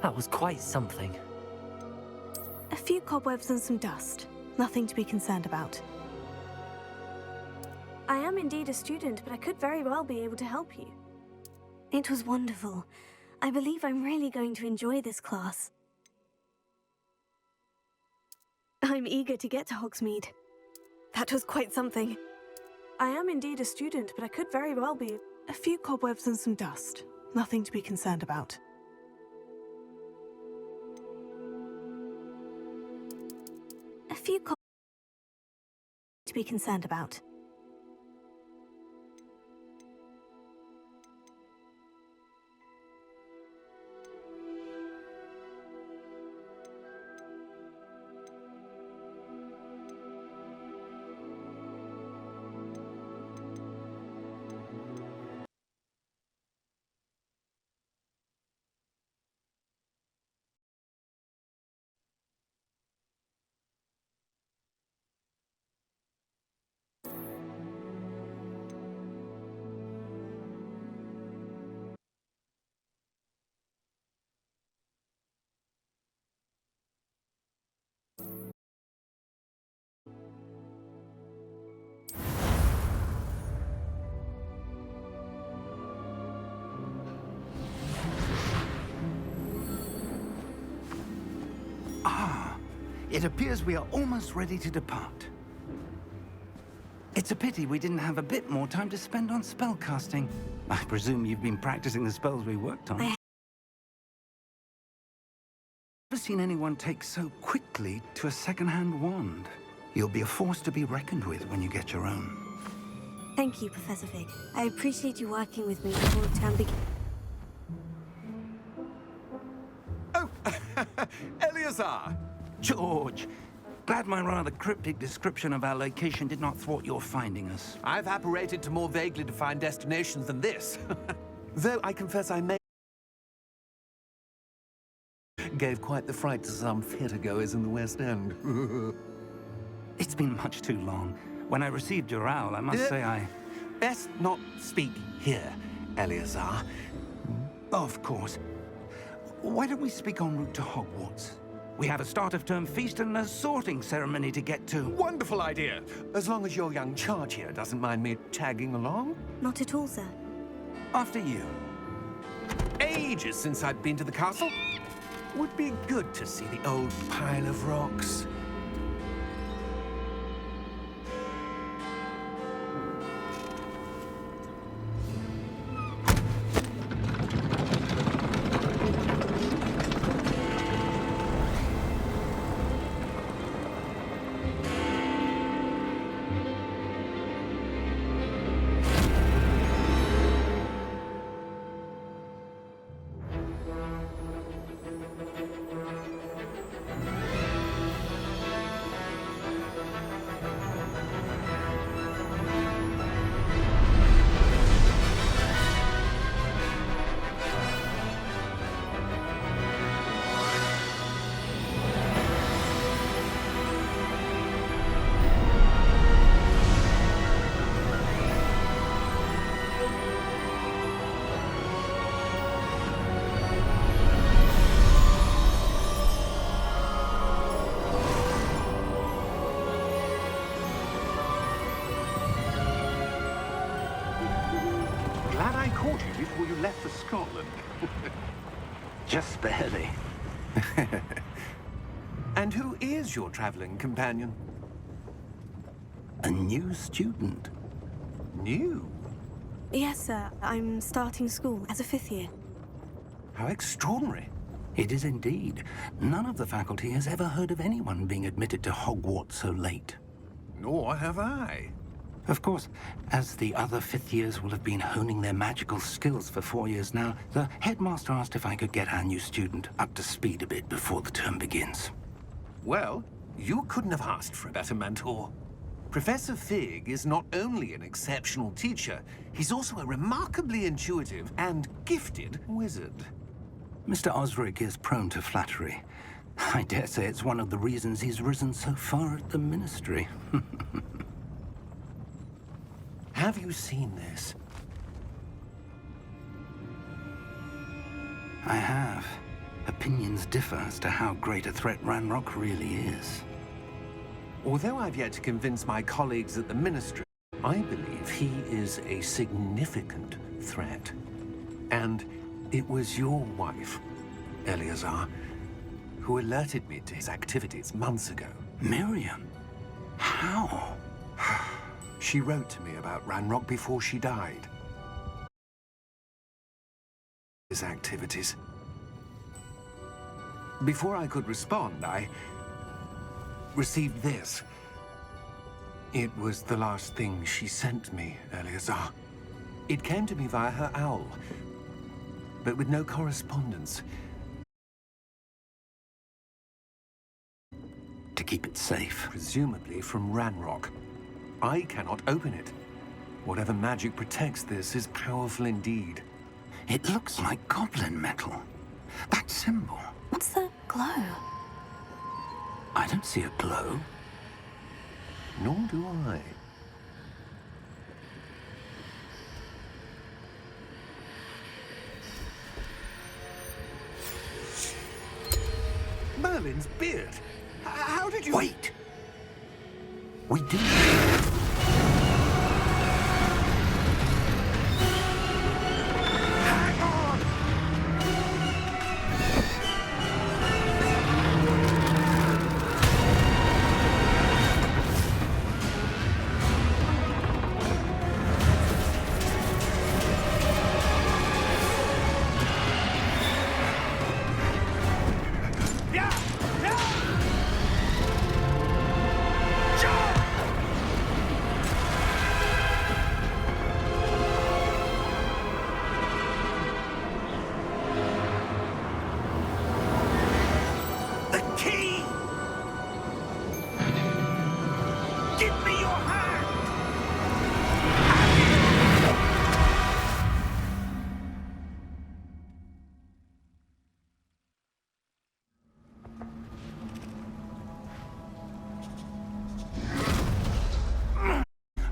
That was quite something. A few cobwebs and some dust. Nothing to be concerned about. I am indeed a student, but I could very well be able to help you. It was wonderful. I believe I'm really going to enjoy this class. I'm eager to get to Hogsmeade. That was quite something. I am indeed a student, but I could very well be... A few cobwebs and some dust. Nothing to be concerned about. A few cobwebs to be concerned about. It appears we are almost ready to depart. It's a pity we didn't have a bit more time to spend on spellcasting. I presume you've been practicing the spells we worked on. I've never seen anyone take so quickly to a second-hand wand. You'll be a force to be reckoned with when you get your own. Thank you, Professor Fig. I appreciate you working with me before the term begins. Oh, Eleazar! George, glad my rather cryptic description of our location did not thwart your finding us. I've apparated to more vaguely defined destinations than this. Though I confess I gave quite the fright to some theatre-goers in the West End. It's been much too long. When I received your owl, I must say I... Best not speak here, Eleazar. Of course. Why don't we speak en route to Hogwarts? We have a start-of-term feast and a sorting ceremony to get to. Wonderful idea! As long as your young charge here doesn't mind me tagging along. Not at all, sir. After you. Ages since I'd been to the castle. Would be good to see the old pile of rocks. Glad I caught you before you left for Scotland. Just barely. And who is your traveling companion? A new student. New? Yes, sir. I'm starting school as a 5th year. How extraordinary. It is indeed. None of the faculty has ever heard of anyone being admitted to Hogwarts so late. Nor have I. Of course, as the other 5th years will have been honing their magical skills for 4 years now, the headmaster asked if I could get our new student up to speed a bit before the term begins. Well, you couldn't have asked for a better mentor. Professor Fig is not only an exceptional teacher, he's also a remarkably intuitive and gifted wizard. Mr. Osric is prone to flattery. I dare say it's one of the reasons he's risen so far at the Ministry. Have you seen this? I have. Opinions differ as to how great a threat Ranrock really is. Although I've yet to convince my colleagues at the Ministry, I believe he is a significant threat. And it was your wife, Eleazar, who alerted me to his activities months ago. Miriam? How? She wrote to me about Ranrock before she died. His activities. Before I could respond, I received this. It was the last thing she sent me, Eleazar. It came to me via her owl, but with no correspondence. To keep it safe. Presumably from Ranrock. I cannot open it. Whatever magic protects this is powerful indeed. It looks like goblin metal. That symbol. What's the glow? I don't see a glow. Nor do I. Merlin's beard. How did you... Wait! We do... Hang on!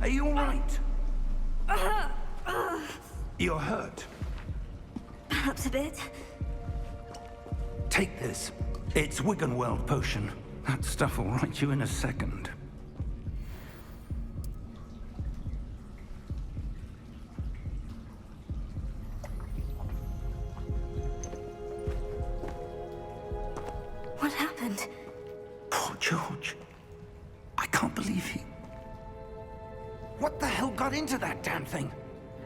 Are you all right? You're hurt. Perhaps a bit. Take this. It's Wiggenweld potion. That stuff will right you in a second. What happened? Poor George. I can't believe he... What the hell got into that damn thing?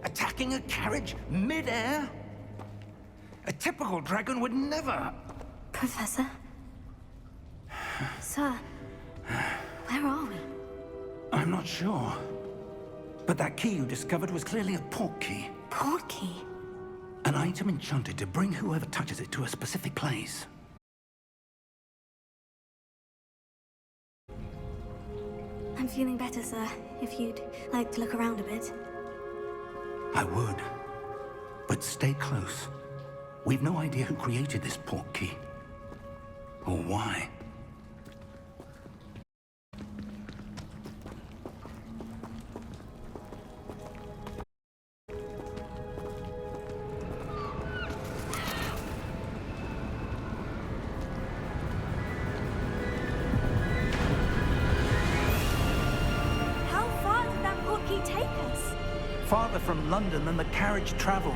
Attacking a carriage mid-air? A typical dragon would never... Professor? Sir, where are we? I'm not sure. But that key you discovered was clearly a port key. Port key? An item enchanted to bring whoever touches it to a specific place. I'm feeling better, sir. If you'd like to look around a bit. I would. But stay close. We've no idea who created this port key. Or why. How far did that port key take us? Farther from London than the carriage traveled.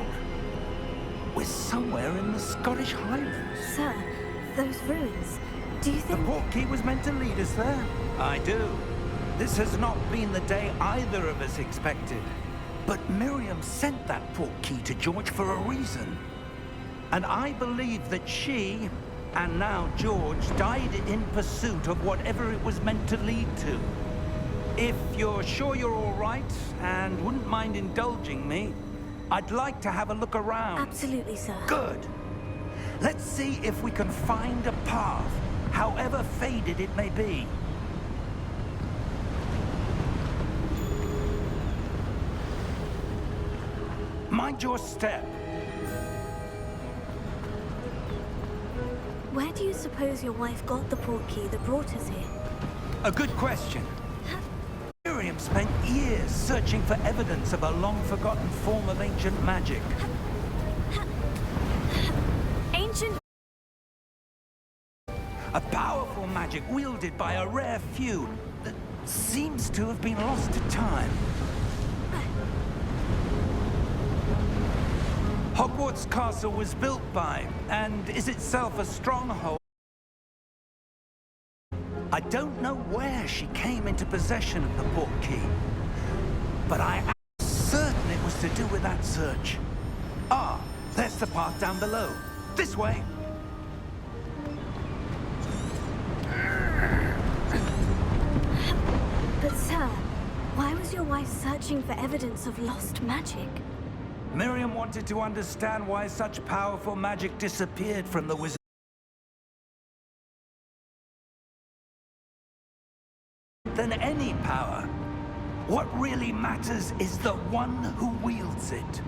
We're somewhere in the Scottish Highlands. Sir, those ruins. Do you The think... port key was meant to lead us there? I do. This has not been the day either of us expected. But Miriam sent that port key to George for a reason. And I believe that she, and now George, died in pursuit of whatever it was meant to lead to. If you're sure you're all right, and wouldn't mind indulging me, I'd like to have a look around. Absolutely, sir. Good. Let's see if we can find a path, however faded it may be. Mind your step. Where do you suppose your wife got the port key that brought us here? A good question. Miriam spent years searching for evidence of a long-forgotten form of ancient magic. magic wielded by a rare few that seems to have been lost to time. Hogwarts Castle was built by, and is itself a stronghold. I don't know where she came into possession of the portkey, but I am certain it was to do with that search. Ah, there's the path down below. This way. But sir, why was your wife searching for evidence of lost magic? Miriam wanted to understand why such powerful magic disappeared from the wizard. Than any power. What really matters is the one who wields it.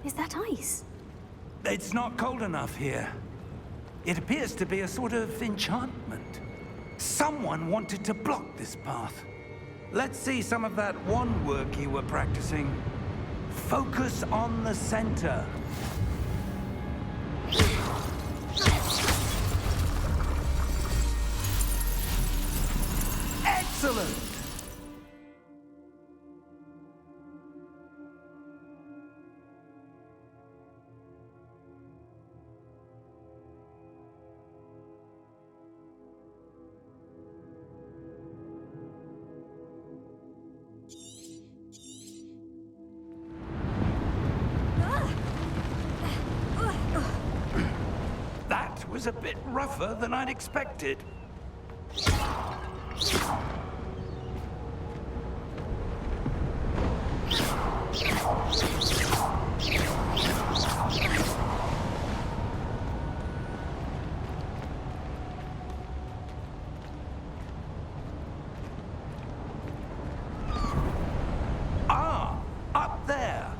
Is that ice? It's not cold enough here. It appears to be a sort of enchantment. Someone wanted to block this path. Let's see some of that wand work you were practicing. Focus on the center. Excellent! That was a bit rougher than I'd expected. Ah, up there.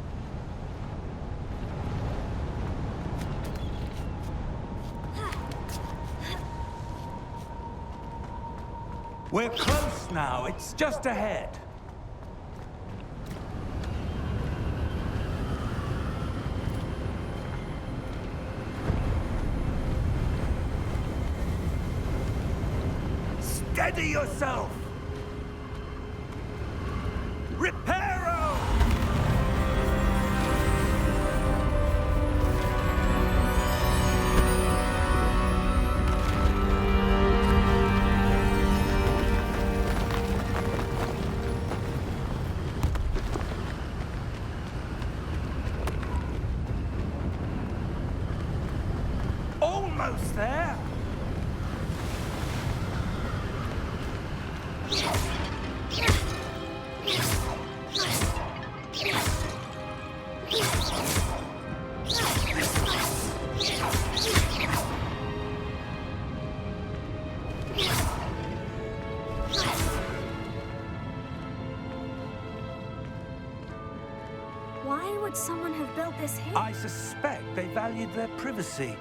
We're close now. It's just ahead. Steady yourself! Reparo! Almost there! Why would someone have built this here? I suspect they valued their privacy.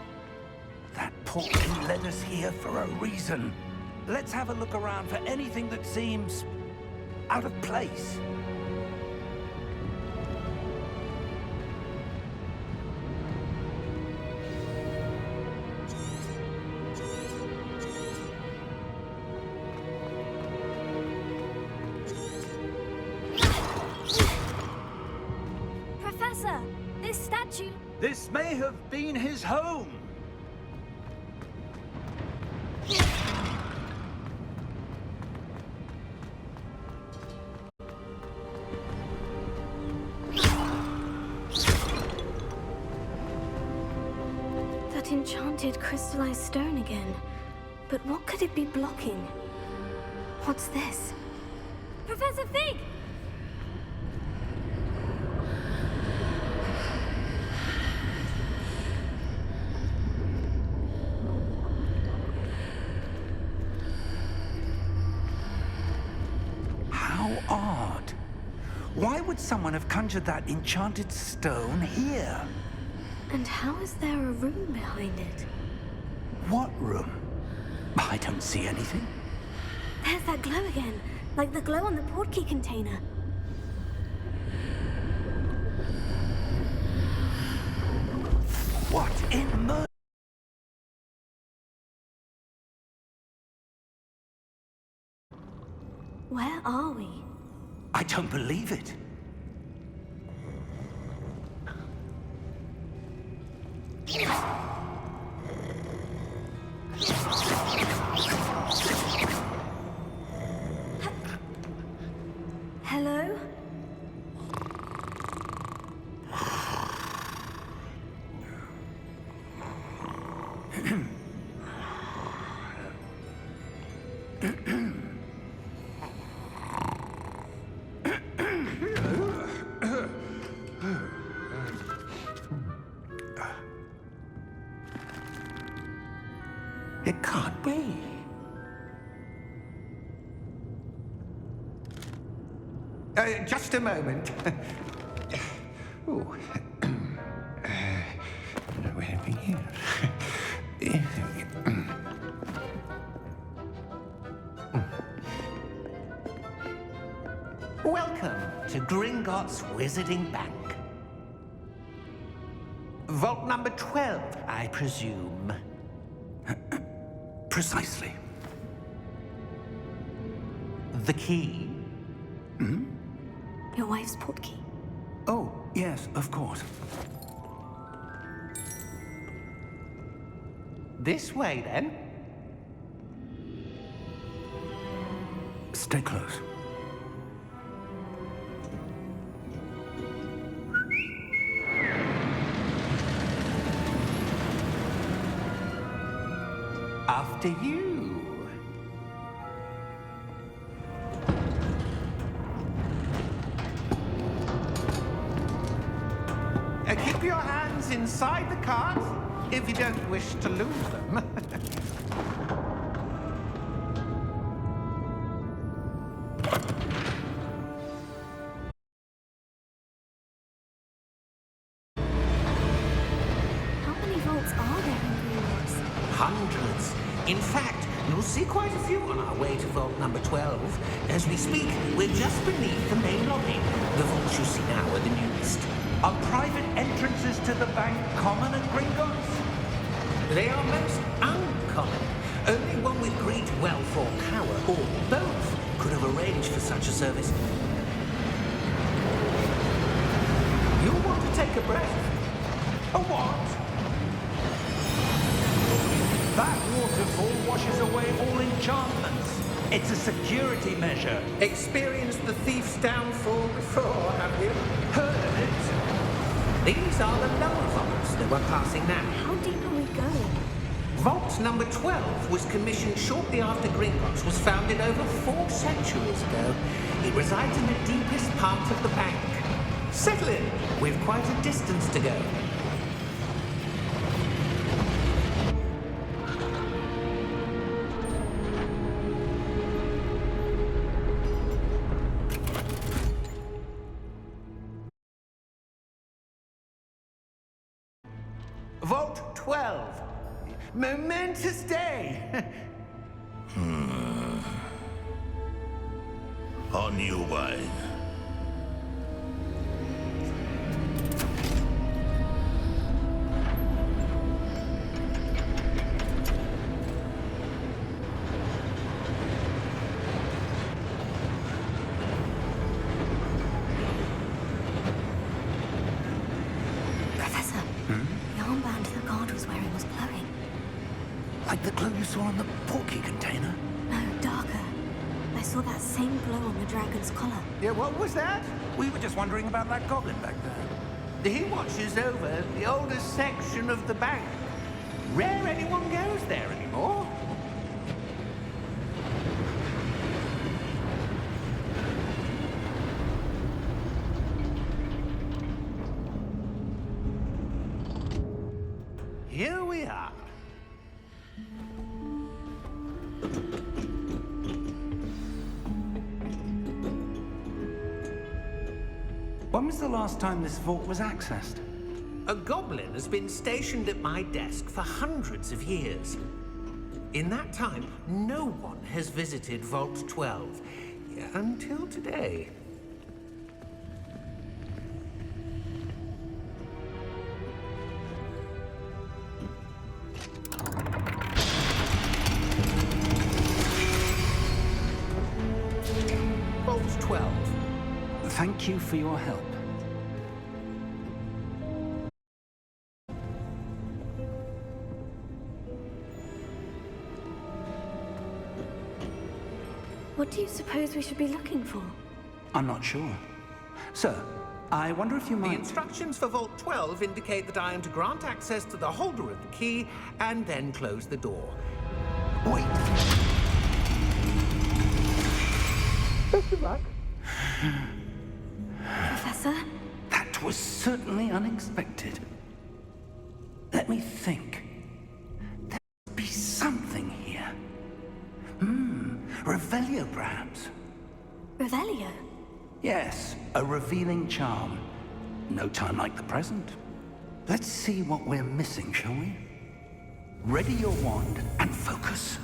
That portkey led us here for a reason. Let's have a look around for anything that seems out of place. Professor, this statue... This may have been his home. That enchanted crystallized stone again. But what could it be blocking? What's this? Professor Fig! How odd. Why would someone have conjured that enchanted stone here? And how is there a room behind it? What room? I don't see anything. There's that glow again, like the glow on the portkey container. What in Where are we? I don't believe it. Hello? It can't be. Just a moment. Ooh. Where are we here? Welcome to Gringotts Wizarding Bank. Vault number 12, I presume. Precisely. The key? Your wife's portkey. Oh, yes, of course. This way, then. Stay close. After you. Keep your hands inside the cart if you don't wish to lose them. How many vaults are there in Hogwarts? Hundreds. In fact, you'll see quite a few on our way to vault number 12. As we speak, we're just beneath the main lobby. The vaults you see now are the newest. Are private entrances to the bank common at Gringotts? They are most uncommon. Only one with great wealth or power, or both, could have arranged for such a service. You'll want to take a breath. A what? That waterfall washes away all enchantments. It's a security measure. Experienced the thief's downfall before, have you? Heard of it? These are the lower vaults that we're passing now. How deep are we going? Vault number 12 was commissioned shortly after Gringotts was founded over 4 centuries ago. It resides in the deepest part of the bank. Settle in. We've quite a distance to go. Vault 12. Momentous day. On you, wine. Professor, the armband the guard was wearing was glowing. Like the glow you saw on the portkey container? No, darker. I saw that same glow on the dragon's collar. Yeah, what was that? We were just wondering about that goblin back there. He watches over the oldest section of the bank. Rare anyone goes there anymore. Here we are. When was the last time this vault was accessed? A goblin has been stationed at my desk for hundreds of years. In that time, no one has visited Vault 12 until today. Thank you for your help. What do you suppose we should be looking for? I'm not sure. Sir, I wonder if you The might... instructions for Vault 12 indicate that I am to grant access to the holder of the key and then close the door. Wait! Best of luck. Professor? That was certainly unexpected. Let me think. There must be something here. Revelio, perhaps? Revelio? Yes, a revealing charm. No time like the present. Let's see what we're missing, shall we? Ready your wand and focus.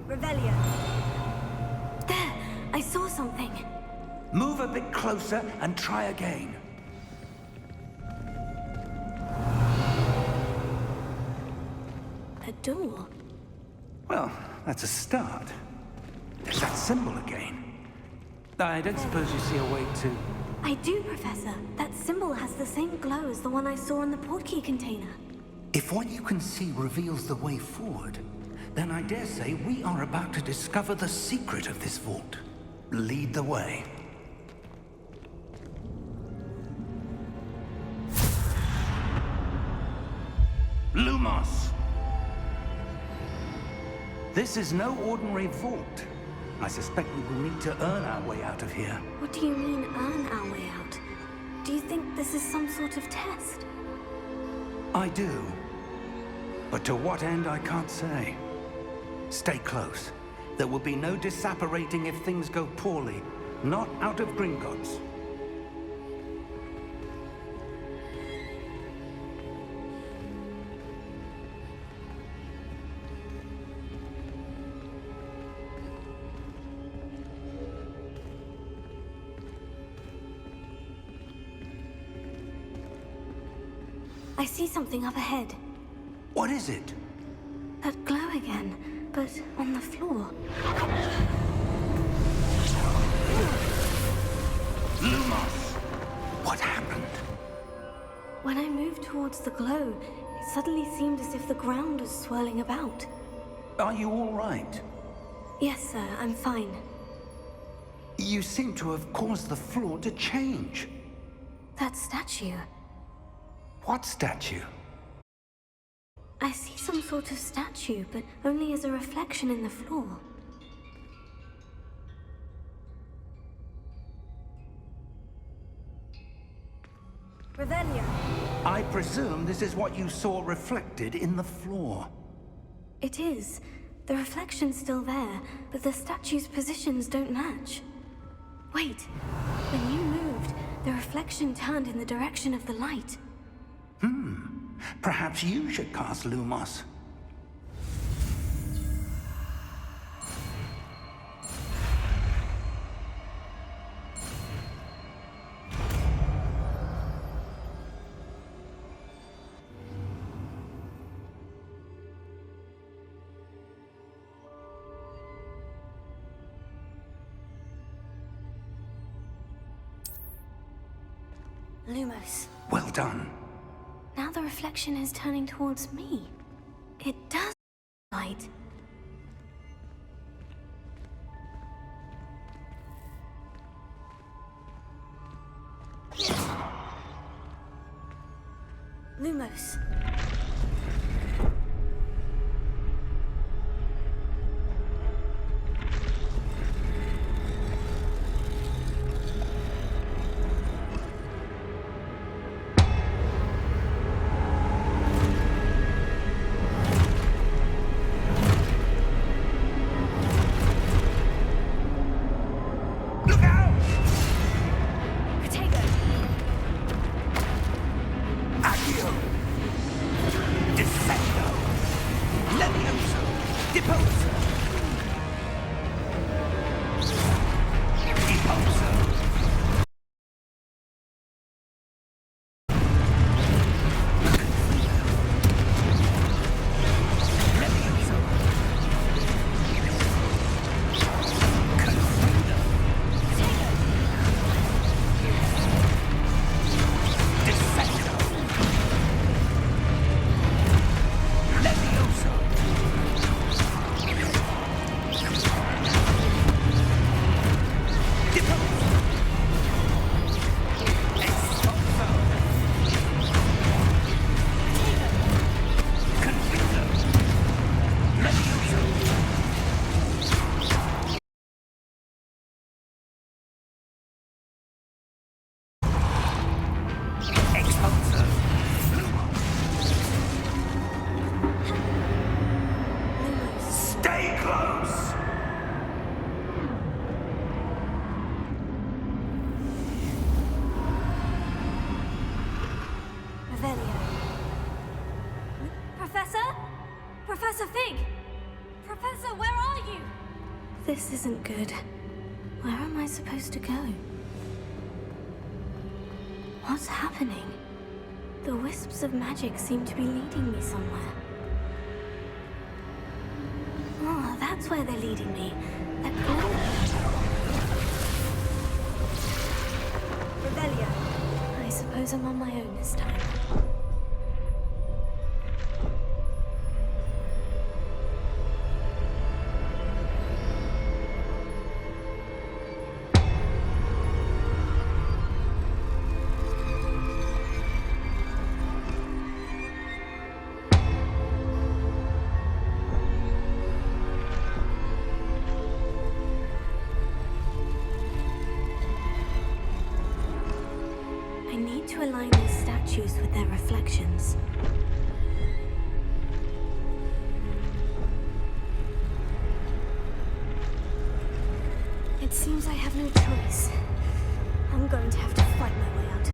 Revelio. There! I saw something. Move a bit closer and try again. A door. Well, that's a start. There's that symbol again. I don't suppose you see a way to... I do, Professor. That symbol has the same glow as the one I saw in the portkey container. If what you can see reveals the way forward, then I dare say we are about to discover the secret of this vault. Lead the way. Lumos! This is no ordinary vault. I suspect we will need to earn our way out of here. What do you mean, earn our way out? Do you think this is some sort of test? I do. But to what end, I can't say. Stay close. There will be no disapparating if things go poorly. Not out of Gringotts. I see something up ahead. What is it? That glow again, but on the floor. Lumos! What happened? When I moved towards the glow, it suddenly seemed as if the ground was swirling about. Are you all right? Yes, sir, I'm fine. You seem to have caused the floor to change. That statue. What statue? I see some sort of statue, but only as a reflection in the floor. Revelio. I presume this is what you saw reflected in the floor. It is. The reflection's still there, but the statue's positions don't match. Wait. When you moved, the reflection turned in the direction of the light. Perhaps you should cast Lumos. Lumos. Well done. Now the reflection is turning towards me. It does light. Lumos. This isn't good. Where am I supposed to go? What's happening? The wisps of magic seem to be leading me somewhere. Oh, that's where they're leading me. That glow. Revelio. I suppose I'm on my own this time. I need to align these statues with their reflections. It seems I have no choice. I'm going to have to fight my way out.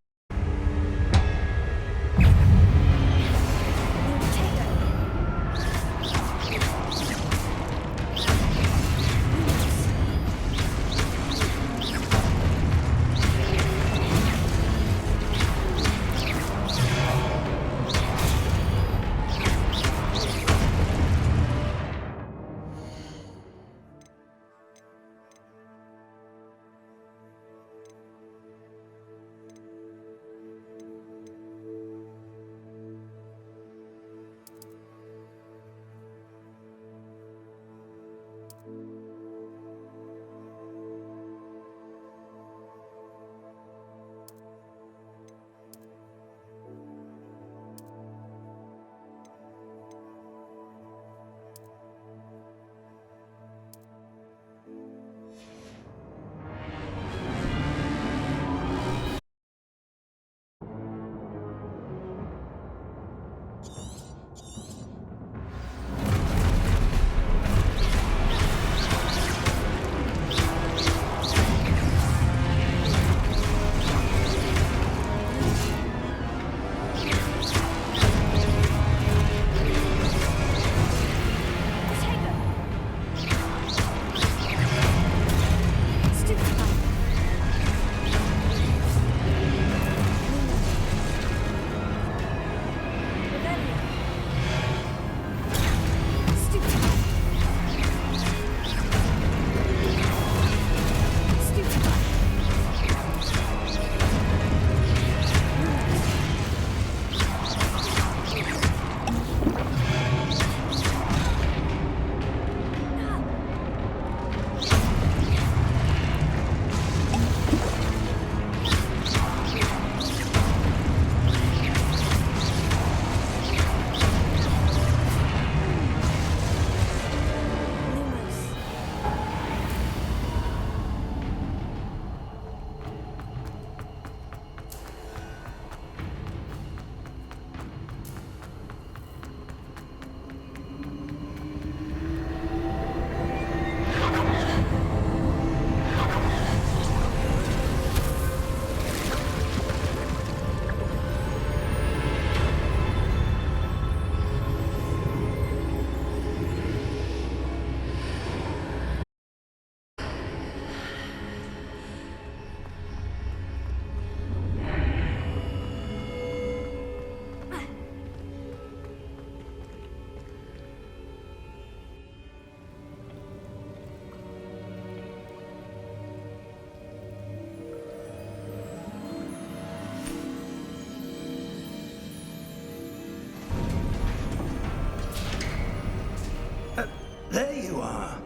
There you are.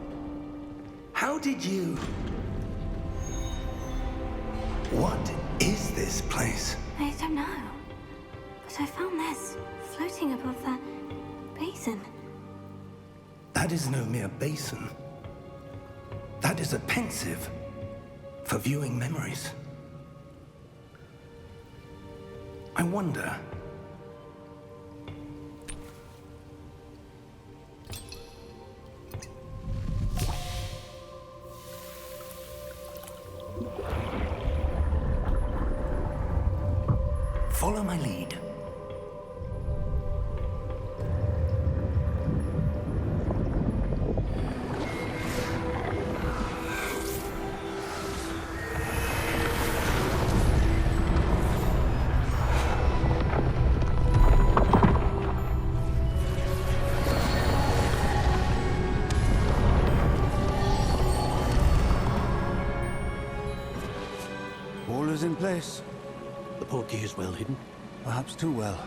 How did you... What is this place? I don't know. But I found this floating above that basin. That is no mere basin. That is a pensive for viewing memories. I wonder... Follow my lead. All is in place. The portkey is well hidden. Perhaps too well.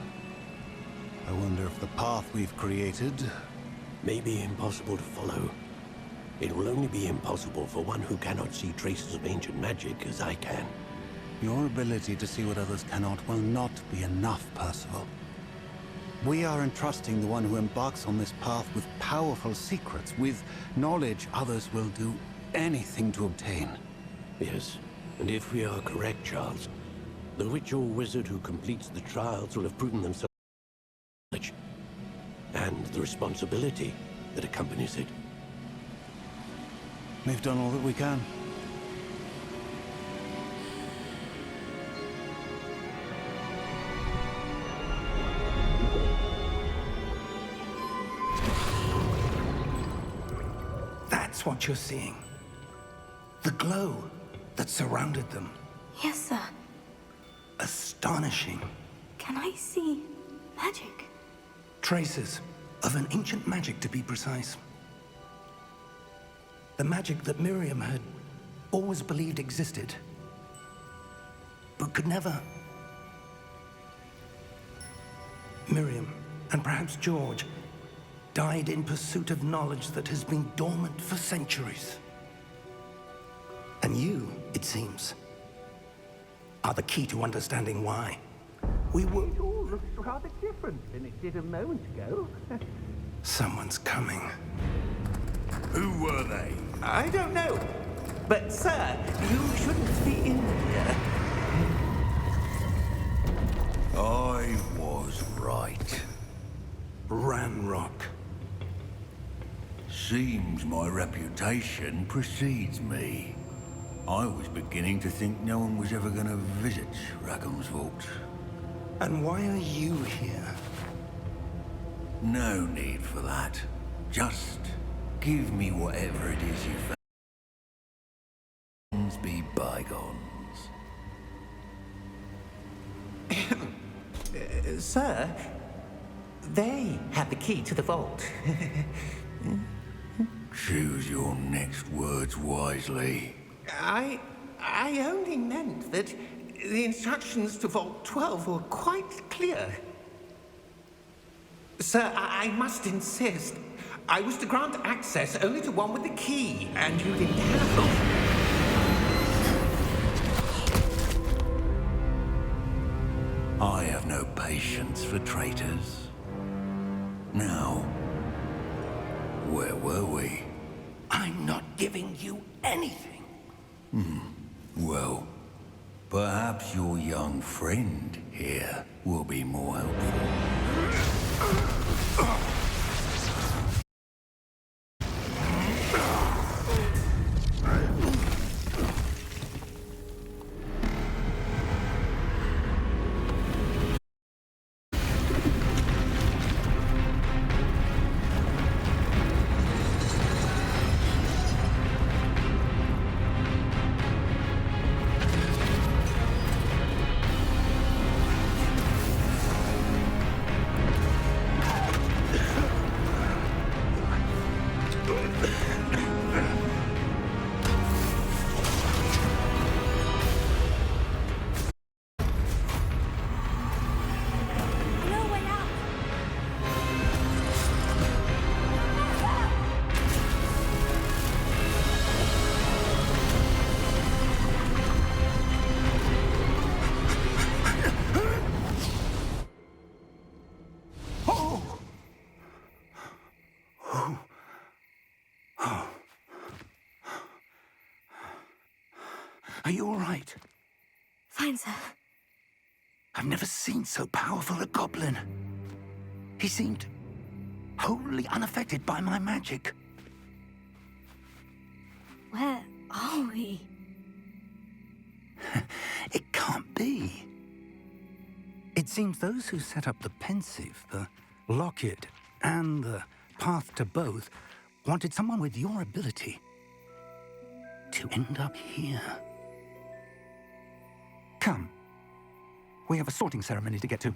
I wonder if the path we've created... May be impossible to follow. It will only be impossible for one who cannot see traces of ancient magic as I can. Your ability to see what others cannot will not be enough, Percival. We are entrusting the one who embarks on this path with powerful secrets, with knowledge others will do anything to obtain. Yes, and if we are correct, Charles, the witch or wizard who completes the trials will have proven themselves knowledge and the responsibility that accompanies it. We've done all that we can. That's what you're seeing. The glow that surrounded them. Yes, sir. Astonishing. Can I see magic? Traces of an ancient magic, to be precise. The magic that Miriam had always believed existed, but could never. Miriam, and perhaps George, died in pursuit of knowledge that has been dormant for centuries. And you, it seems, are the key to understanding why. We were... It all looks rather different than it did a moment ago. Someone's coming. Who were they? I don't know. But, sir, you shouldn't be in here. I was right. Ranrock. Seems my reputation precedes me. I was beginning to think no one was ever going to visit Rackham's vault. And why are you here? No need for that. Just give me whatever it is you found. Be bygones. Sir, they have the key to the vault. Choose your next words wisely. I only meant that the instructions to Vault 12 were quite clear. Sir, I must insist. I was to grant access only to one with the key, and you didn't have it. I have no patience for traitors. Now, where were we? I'm not giving you anything. Well, perhaps your young friend here will be more helpful. Are you all right? Fine, sir. I've never seen so powerful a goblin. He seemed wholly unaffected by my magic. Where are we? It can't be. It seems those who set up the pensive, the locket, and the path to both wanted someone with your ability to end up here. Come. We have a sorting ceremony to get to.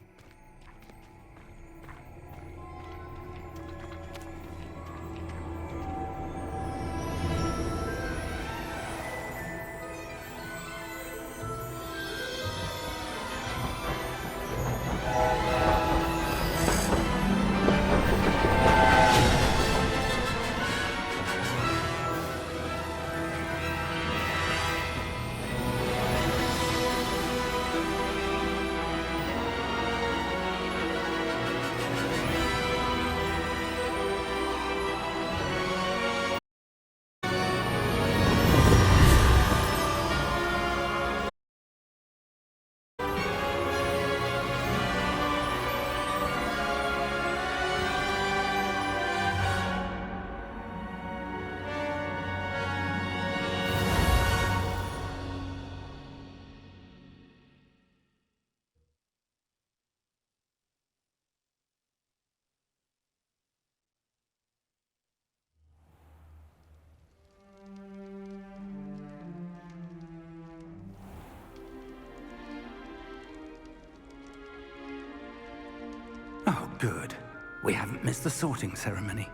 good. We haven't missed the sorting ceremony.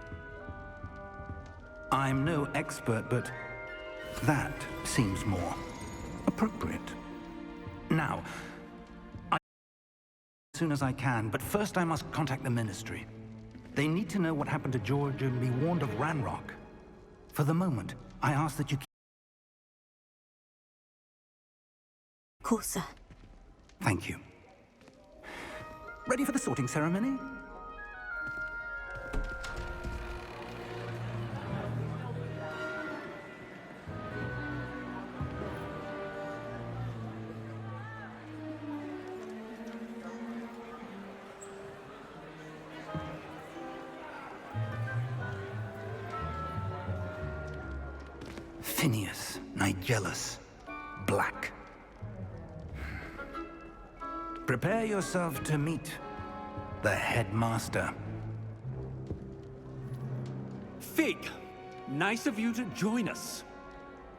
I'm no expert, but that seems more appropriate. Now, as soon as I can, but first I must contact the Ministry. They need to know what happened to George and be warned of Ranrock. For the moment, I ask that you keep... Of course, sir. Thank you. Ready for the sorting ceremony? Phineas, Nigellus, Black. Prepare yourself to meet the headmaster. Fig, nice of you to join us.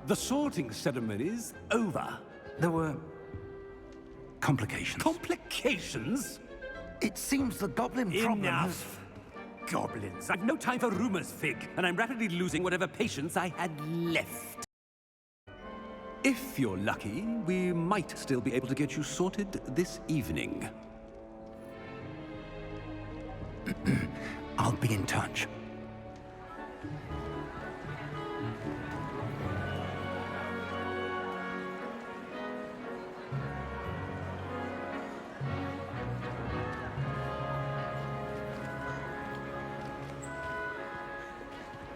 The sorting ceremony's over. There were complications. Complications? It seems the goblin problem has... Enough! Goblins. I've no time for rumors, Fig, and I'm rapidly losing whatever patience I had left. If you're lucky, we might still be able to get you sorted this evening. I'll be in touch.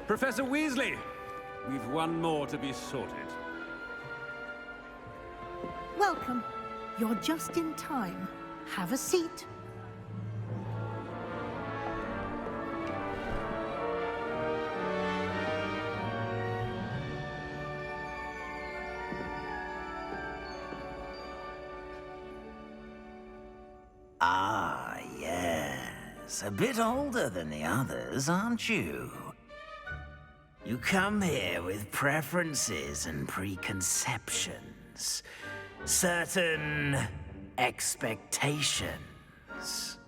Professor Weasley, we've one more to be sorted. Welcome. You're just in time. Have a seat. Ah, yes. A bit older than the others, aren't you? You come here with preferences and preconceptions. Certain expectations.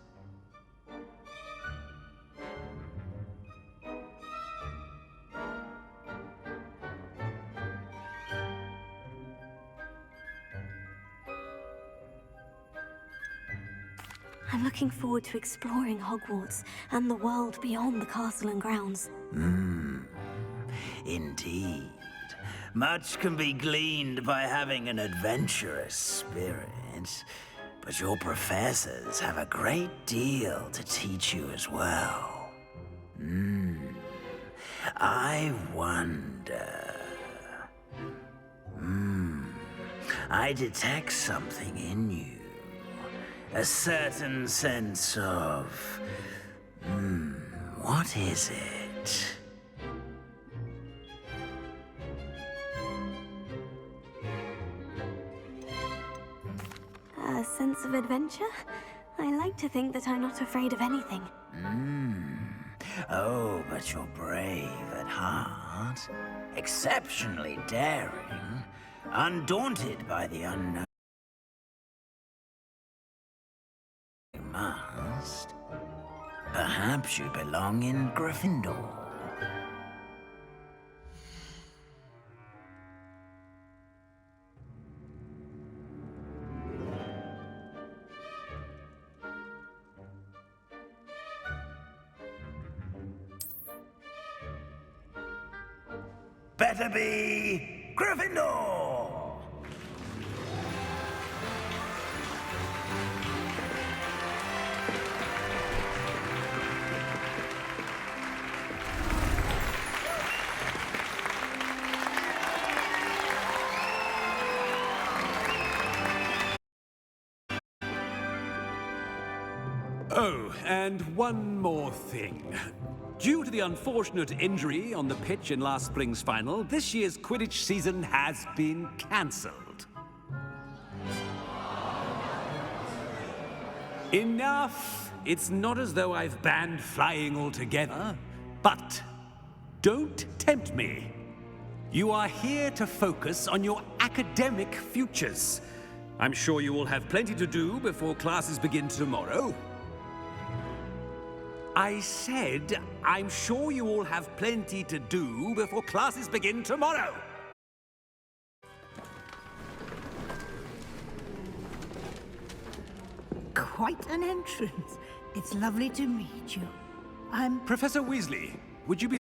I'm looking forward to exploring Hogwarts and the world beyond the castle and grounds. Indeed. Much can be gleaned by having an adventurous spirit, but your professors have a great deal to teach you as well. I wonder... I detect something in you. A certain sense of... what is it? A sense of adventure? I like to think that I'm not afraid of anything. Oh, but you're brave at heart. Exceptionally daring. Undaunted by the unknown. You must. Perhaps you belong in Gryffindor. Better be Gryffindor! Oh, and one more thing. Due to the unfortunate injury on the pitch in last spring's final, this year's Quidditch season has been cancelled. Enough! It's not as though I've banned flying altogether, but don't tempt me. You are here to focus on your academic futures. I'm sure you will have plenty to do before classes begin tomorrow. I said, I'm sure you all have plenty to do before classes begin tomorrow. Quite an entrance. It's lovely to meet you. I'm... Professor Weasley, would you be...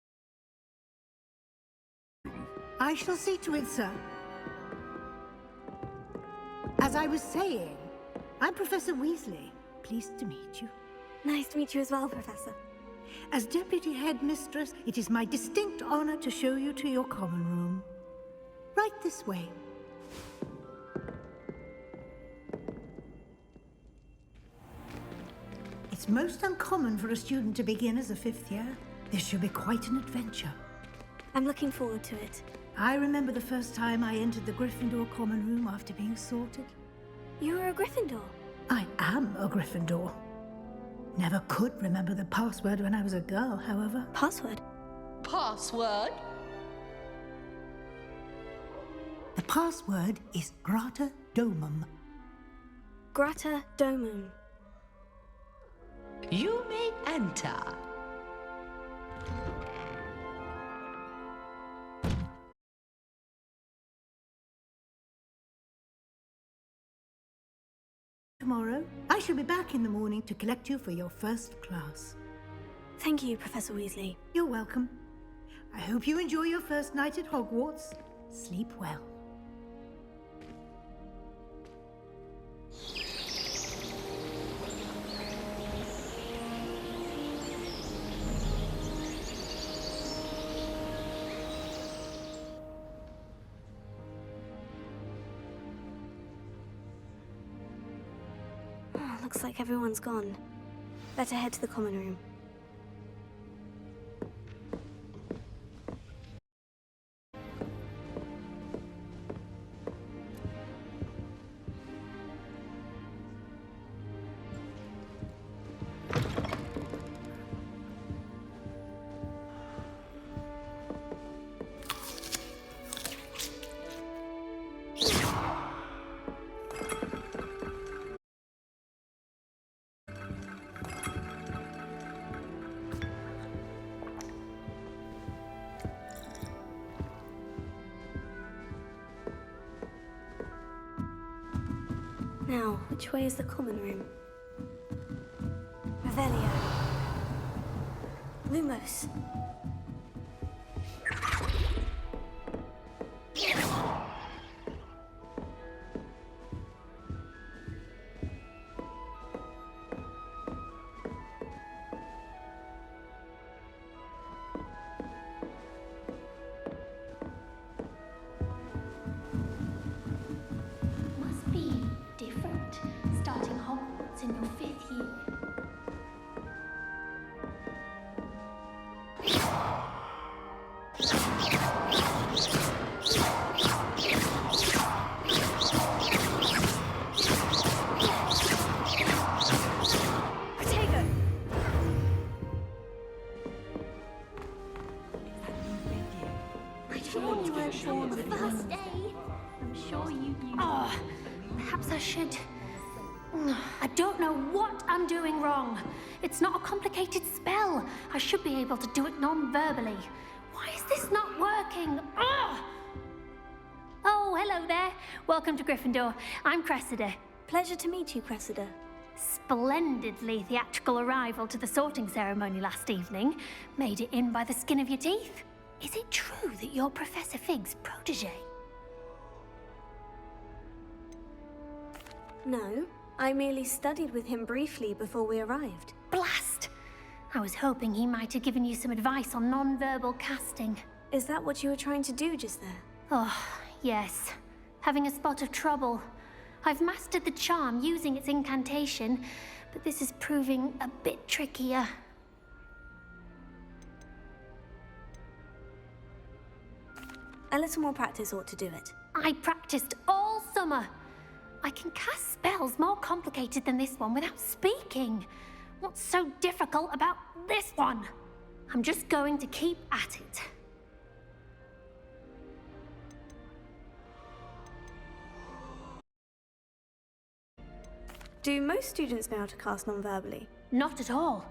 I shall see to it, sir. As I was saying, I'm Professor Weasley. Pleased to meet you. Nice to meet you as well, Professor. As Deputy Headmistress, it is my distinct honor to show you to your common room. Right this way. It's most uncommon for a student to begin as a fifth year. This should be quite an adventure. I'm looking forward to it. I remember the first time I entered the Gryffindor common room after being sorted. You were a Gryffindor? I am a Gryffindor. Never could remember the password when I was a girl, however. Password? Password? The password is Grata Domum. Grata Domum. You may enter. Tomorrow, I shall be back in the morning to collect you for your first class. Thank you, Professor Weasley. You're welcome. I hope you enjoy your first night at Hogwarts. Sleep well. Oh, looks like everyone's gone. Better head to the common room. Now, which way is the common room? Revelio. Lumos. Must be different, starting Hogwarts in your 5th year. Protego! I told you it was the first day. I'm sure you knew. Oh, perhaps I should. I don't know what I'm doing wrong. It's not a complicated spell. I should be able to do it non-verbally. Why is this not working? Ugh! Oh, hello there. Welcome to Gryffindor. I'm Cressida. Pleasure to meet you, Cressida. Splendidly theatrical arrival to the sorting ceremony last evening. Made it in by the skin of your teeth. Is it true that you're Professor Fig's protege? No, I merely studied with him briefly before we arrived. Blast! I was hoping he might have given you some advice on non-verbal casting. Is that what you were trying to do just there? Oh, yes. Having a spot of trouble. I've mastered the charm using its incantation, but this is proving a bit trickier. A little more practice ought to do it. I practiced all summer. I can cast spells more complicated than this one without speaking. What's so difficult about this one? I'm just going to keep at it. Do most students know how to cast non-verbally? Not at all.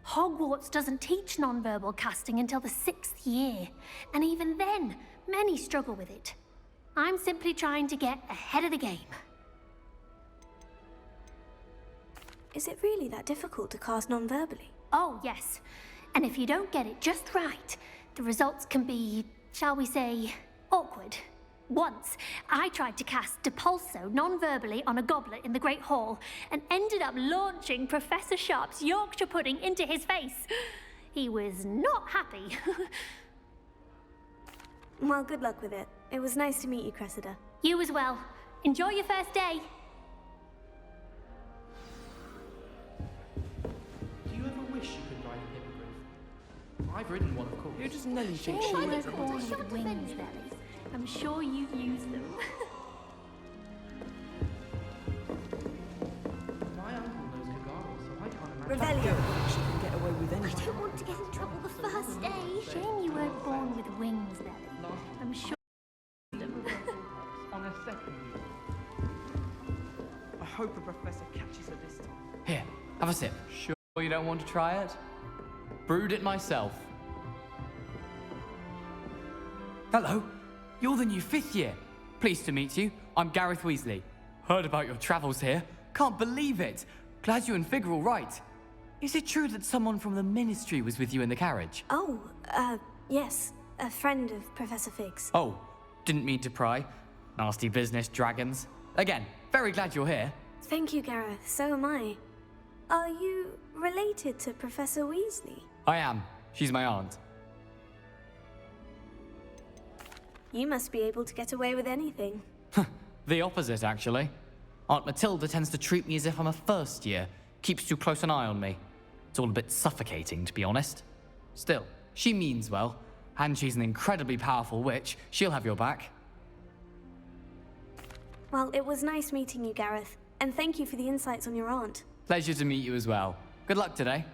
Hogwarts doesn't teach nonverbal casting until the 6th year, and even then, many struggle with it. I'm simply trying to get ahead of the game. Is it really that difficult to cast non-verbally? Oh, yes. And if you don't get it just right, the results can be, shall we say, awkward. Once, I tried to cast Depulso non-verbally on a goblet in the Great Hall and ended up launching Professor Sharp's Yorkshire pudding into his face. He was not happy. Well, good luck with it. It was nice to meet you, Cressida. You as well. Enjoy your first day. Do you ever wish you could ride a hippogriff? I've ridden one, of course. Who does Nelly think She she was is? born with wings, Nelly. I'm sure you've used them. My uncle knows Kagaro, so I can't imagine. Revelio. Think she can get away with I anything? don't want to get in trouble the first day. Shame you weren't born with wings, Nelly. I'm sure. On a second view. I hope the professor catches her this time. Here, have a sip. Sure you don't want to try it? Brewed it myself. Hello, you're the new 5th year. Pleased to meet you. I'm Gareth Weasley. Heard about your travels here. Can't believe it. Glad you and Fig are all right. Is it true that someone from the Ministry was with you in the carriage? Oh, yes. A friend of Professor Fig's. Oh, didn't mean to pry. Nasty business, dragons. Again, very glad you're here. Thank you, Gareth. So am I. Are you related to Professor Weasley? I am. She's my aunt. You must be able to get away with anything. The opposite, actually. Aunt Matilda tends to treat me as if I'm a first year. Keeps too close an eye on me. It's all a bit suffocating, to be honest. Still, she means well. And she's an incredibly powerful witch. She'll have your back. Well, it was nice meeting you, Gareth. And thank you for the insights on your aunt. Pleasure to meet you as well. Good luck today.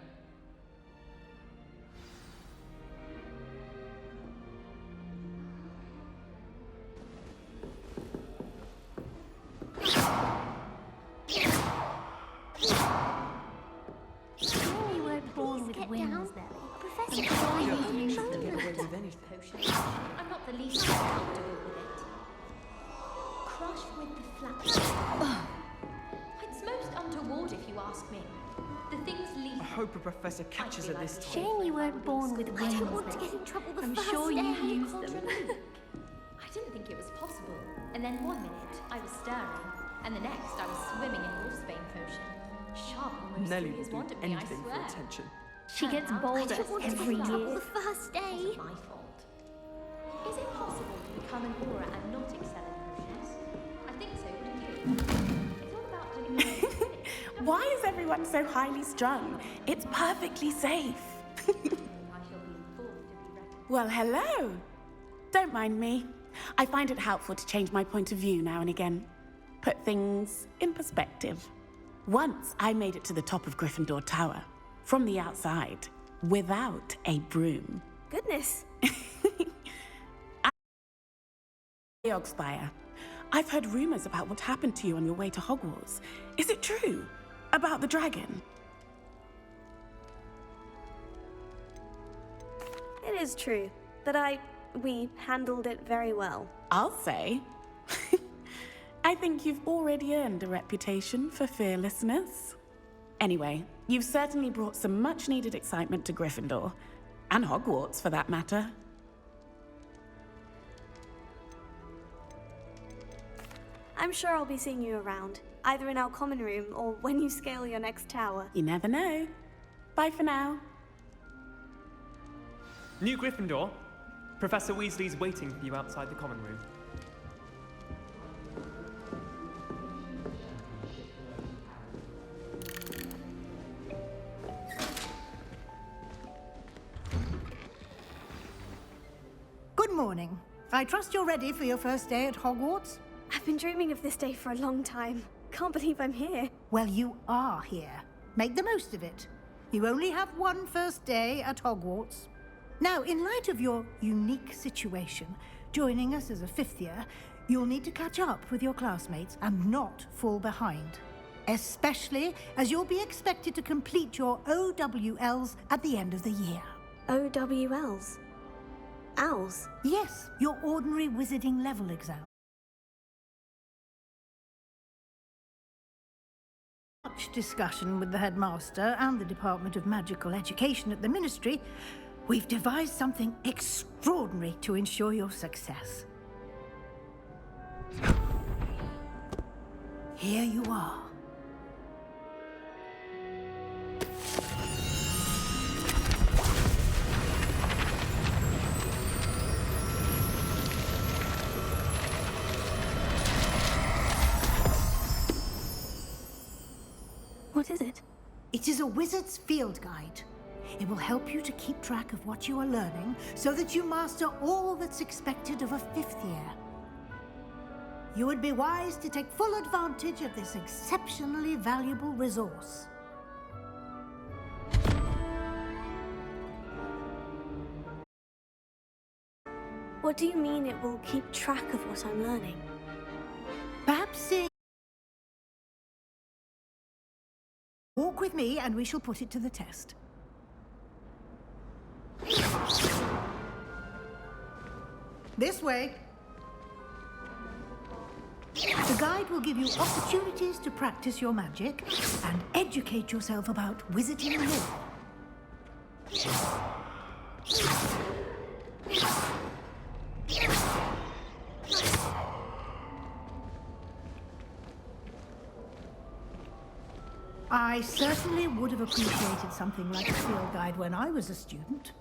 Shame you weren't born with Get wings, down. Nelly. Professor, I'm sure you've used I'm them. Get away with anything. potion. I'm not the least bit comfortable with it. Crush with the flap. It's most untoward if you ask me. The thing's I lethal. hope the professor catches her this time. Shame you weren't born with I wings, don't want to Nelly. get in trouble the I'm first sure day. you've used them. I didn't think it was possible. And then one minute I was stirring, and the next I was swimming in wolfsbane potion. Sharp almost Nelly threw his will wand do at me, I anything swear. for attention. She gets I bolder don't want to get every in trouble year. the first It day. wasn't my fault. Is it possible to become an aura and not excel in potions? I think so, wouldn't you? It's all about doing the right thing. Why is everyone so highly strung? It's perfectly safe. I shall be forced to be reckoned. Well, hello. Don't mind me. I find it helpful to change my point of view now and again. Put things in perspective. Once I made it to the top of Gryffindor Tower, from the outside, without a broom. Goodness. Ogspire, I've heard rumors about what happened to you on your way to Hogwarts. Is it true? About the dragon? It is true. But we handled it very well. I'll say. I think you've already earned a reputation for fearlessness. Anyway, you've certainly brought some much-needed excitement to Gryffindor. And Hogwarts, for that matter. I'm sure I'll be seeing you around, either in our common room or when you scale your next tower. You never know. Bye for now. New Gryffindor, Professor Weasley's waiting for you outside the common room. Good morning. I trust you're ready for your first day at Hogwarts? I've been dreaming of this day for a long time. Can't believe I'm here. Well, you are here. Make the most of it. You only have one first day at Hogwarts. Now, in light of your unique situation, joining us as a 5th year, you'll need to catch up with your classmates and not fall behind. especially as you'll be expected to complete your OWLs at the end of the year. OWLs? Owls? Yes, your ordinary wizarding level exam. Much discussion with the headmaster and the Department of Magical Education at the Ministry, we've devised something extraordinary to ensure your success. Here you are. What is it? It is a wizard's field guide. It will help you to keep track of what you are learning so that you master all that's expected of a 5th year. You would be wise to take full advantage of this exceptionally valuable resource. What do you mean it will keep track of what I'm learning? Perhaps seeing... Walk with me and we shall put it to the test. This way. The guide will give you opportunities to practice your magic and educate yourself about wizarding lore. I certainly would have appreciated something like a field guide when I was a student.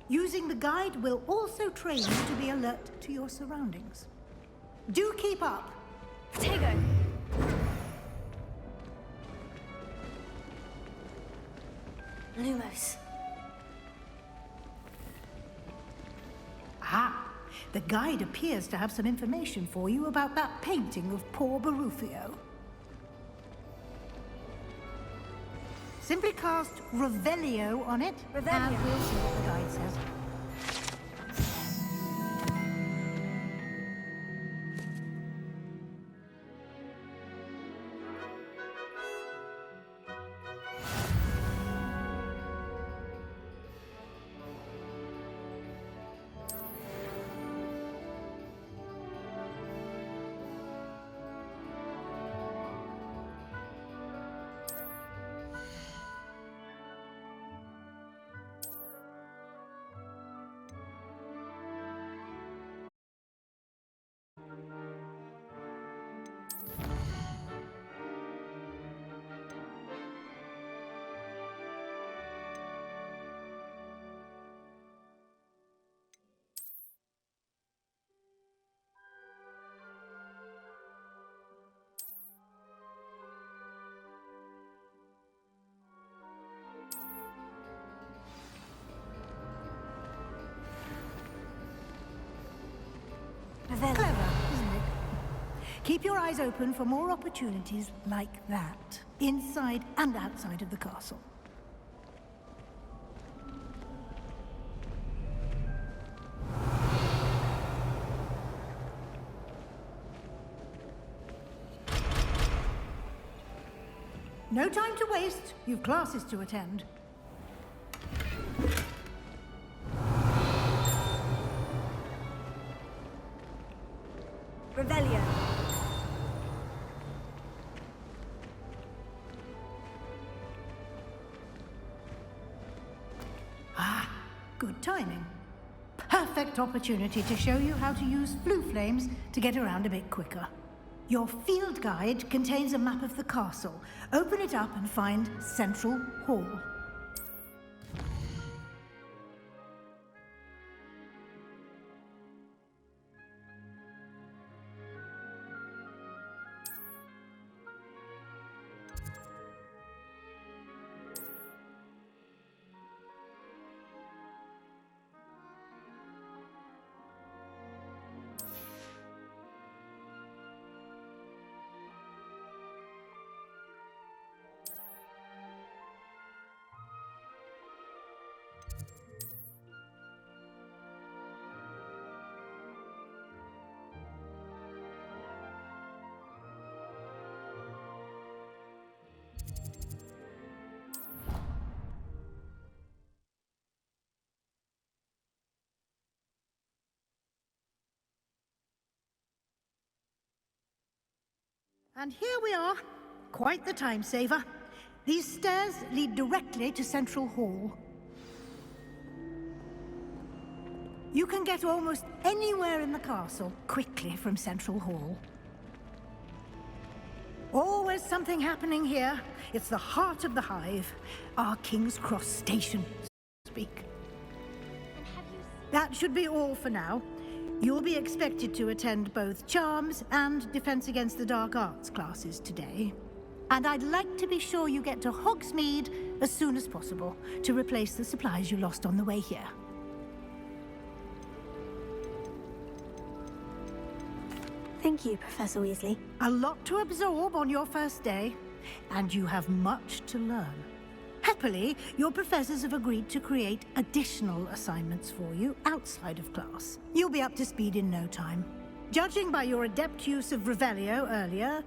Using the guide will also train you to be alert to your surroundings. Do keep up. Tego! Lumos. Ah, the guide appears to have some information for you about that painting of poor Barufio. Simply cast Revelio on it, and we'll see what the guide says. Clever, isn't it? Keep your eyes open for more opportunities like that, inside and outside of the castle. No time to waste. You've classes to attend. Revelio. Ah, good timing. Perfect opportunity to show you how to use flue flames to get around a bit quicker. Your field guide contains a map of the castle. Open it up and find Central Hall. And here we are. Quite the time saver. These stairs lead directly to Central Hall. You can get almost anywhere in the castle quickly from Central Hall. Always something happening here. It's the heart of the Hive, our King's Cross station, so to speak. That should be all for now. You'll be expected to attend both Charms and Defense Against the Dark Arts classes today. And I'd like to be sure you get to Hogsmeade as soon as possible to replace the supplies you lost on the way here. Thank you, Professor Weasley. A lot to absorb on your first day, and you have much to learn. Happily, your professors have agreed to create additional assignments for you outside of class. You'll be up to speed in no time. Judging by your adept use of Revelio earlier,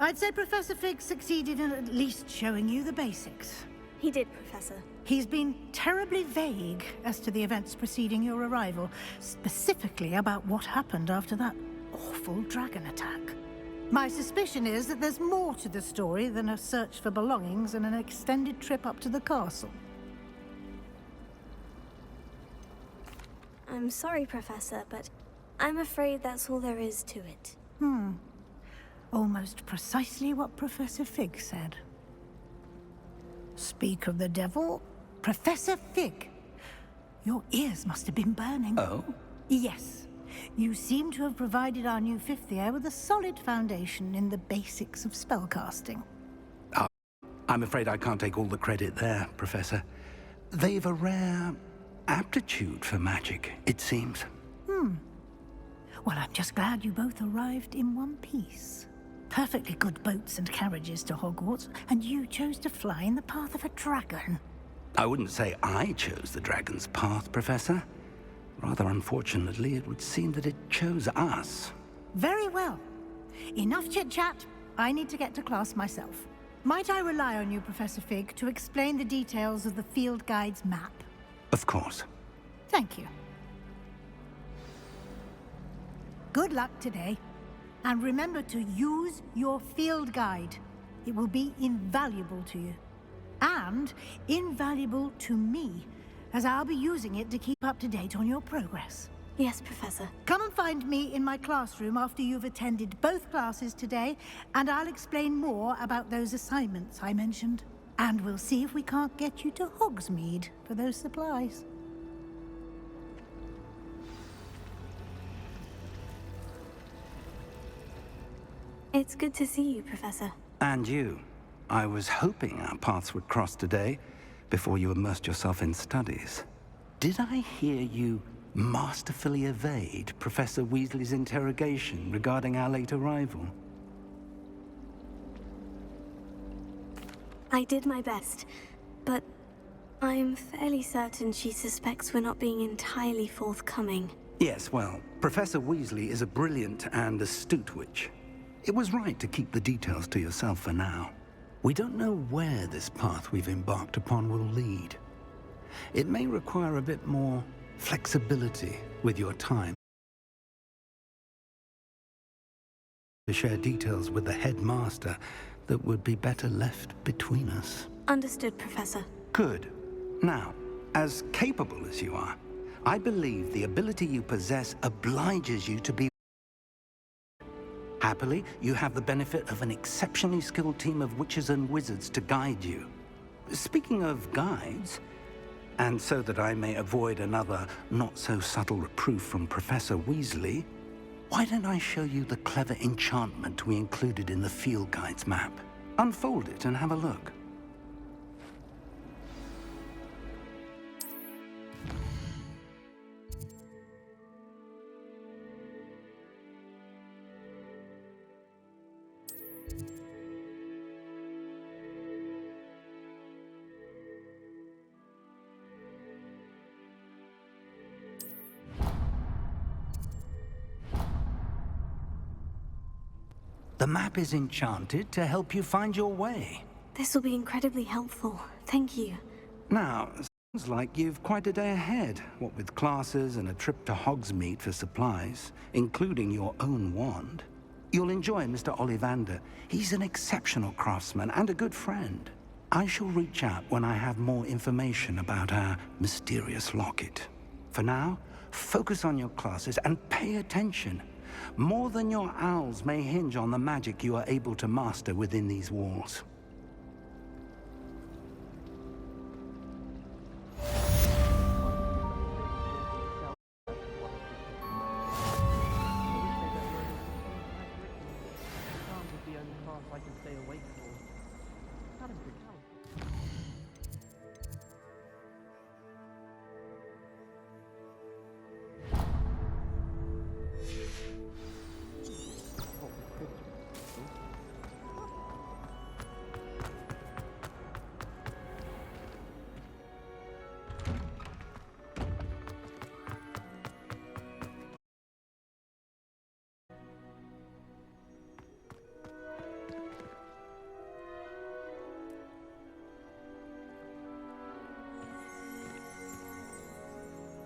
I'd say Professor Fig succeeded in at least showing you the basics. He did, Professor. He's been terribly vague as to the events preceding your arrival, specifically about what happened after that awful dragon attack. My suspicion is that there's more to the story than a search for belongings and an extended trip up to the castle. I'm sorry, Professor, but I'm afraid that's all there is to it. Almost precisely what Professor Fig said. Speak of the devil, Professor Fig. Your ears must have been burning. Oh? Yes. You seem to have provided our new fifth year with a solid foundation in the basics of spellcasting. I'm afraid I can't take all the credit there, Professor. They've a rare aptitude for magic, it seems. Well, I'm just glad you both arrived in one piece. Perfectly good boats and carriages to Hogwarts, and you chose to fly in the path of a dragon. I wouldn't say I chose the dragon's path, Professor. Rather unfortunately, it would seem that it chose us. Very well. Enough chit-chat. I need to get to class myself. Might I rely on you, Professor Fig, to explain the details of the field guide's map? Of course. Thank you. Good luck today. And remember to use your field guide. It will be invaluable to you. And invaluable to me, as I'll be using it to keep up to date on your progress. Yes, Professor. Come and find me in my classroom after you've attended both classes today, and I'll explain more about those assignments I mentioned. And we'll see if we can't get you to Hogsmeade for those supplies. It's good to see you, Professor. And you. I was hoping our paths would cross today, before you immersed yourself in studies. Did I hear you masterfully evade Professor Weasley's interrogation regarding our late arrival? I did my best, but I'm fairly certain she suspects we're not being entirely forthcoming. Yes, well, Professor Weasley is a brilliant and astute witch. It was right to keep the details to yourself for now. We don't know where this path we've embarked upon will lead. It may require a bit more flexibility with your time. To share details with the headmaster that would be better left between us. Understood, Professor. Good. Now, as capable as you are, I believe the ability you possess obliges you to be. Happily, you have the benefit of an exceptionally skilled team of witches and wizards to guide you. Speaking of guides, and so that I may avoid another not-so-subtle reproof from Professor Weasley, why don't I show you the clever enchantment we included in the field guide's map? Unfold it and have a look. The map is enchanted to help you find your way. This will be incredibly helpful. Thank you. Now, sounds like you've quite a day ahead, what with classes and a trip to Hogsmeade for supplies, including your own wand. You'll enjoy Mr. Ollivander. He's an exceptional craftsman and a good friend. I shall reach out when I have more information about our mysterious locket. For now, focus on your classes and pay attention. More than your owls may hinge on the magic you are able to master within these walls. I can stay awake for. Adam could help.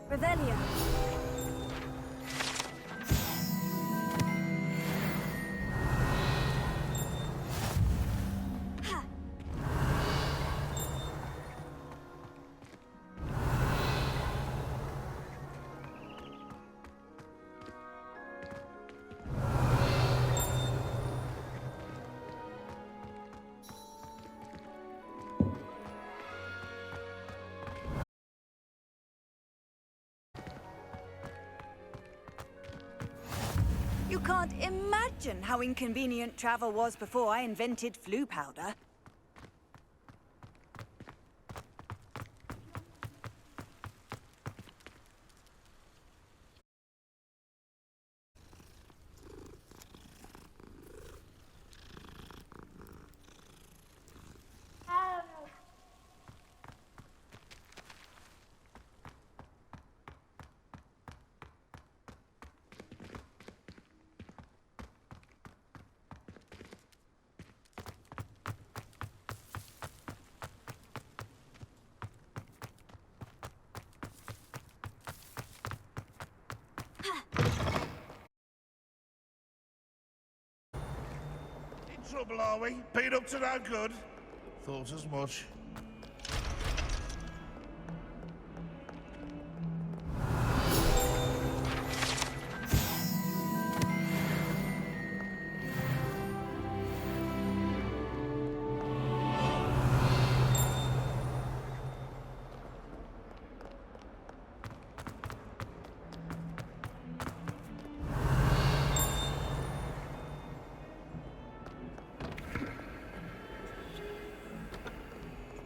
Revelio. You can't imagine how inconvenient travel was before I invented flu powder. Trouble, are we? Been up to no good? Thought as much.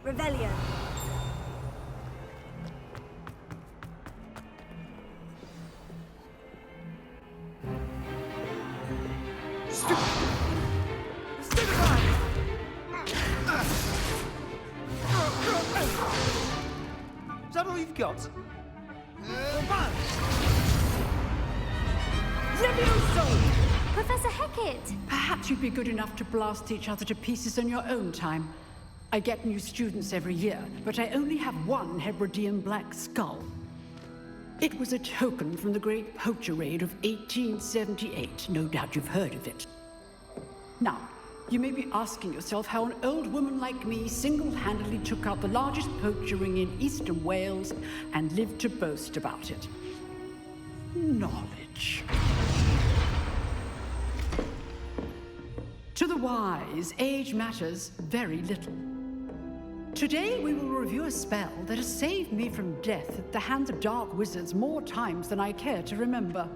Revelio. Is that all you've got? Professor Hecat! Perhaps you'd be good enough to blast each other to pieces on your own time. I get new students every year, but I only have one Hebridean black skull. It was a token from the Great Poacher Raid of 1878. No doubt you've heard of it. Now, you may be asking yourself how an old woman like me single-handedly took out the largest poacher ring in eastern Wales and lived to boast about it. Knowledge. To the wise, age matters very little. Today, we will review a spell that has saved me from death at the hands of dark wizards more times than I care to remember.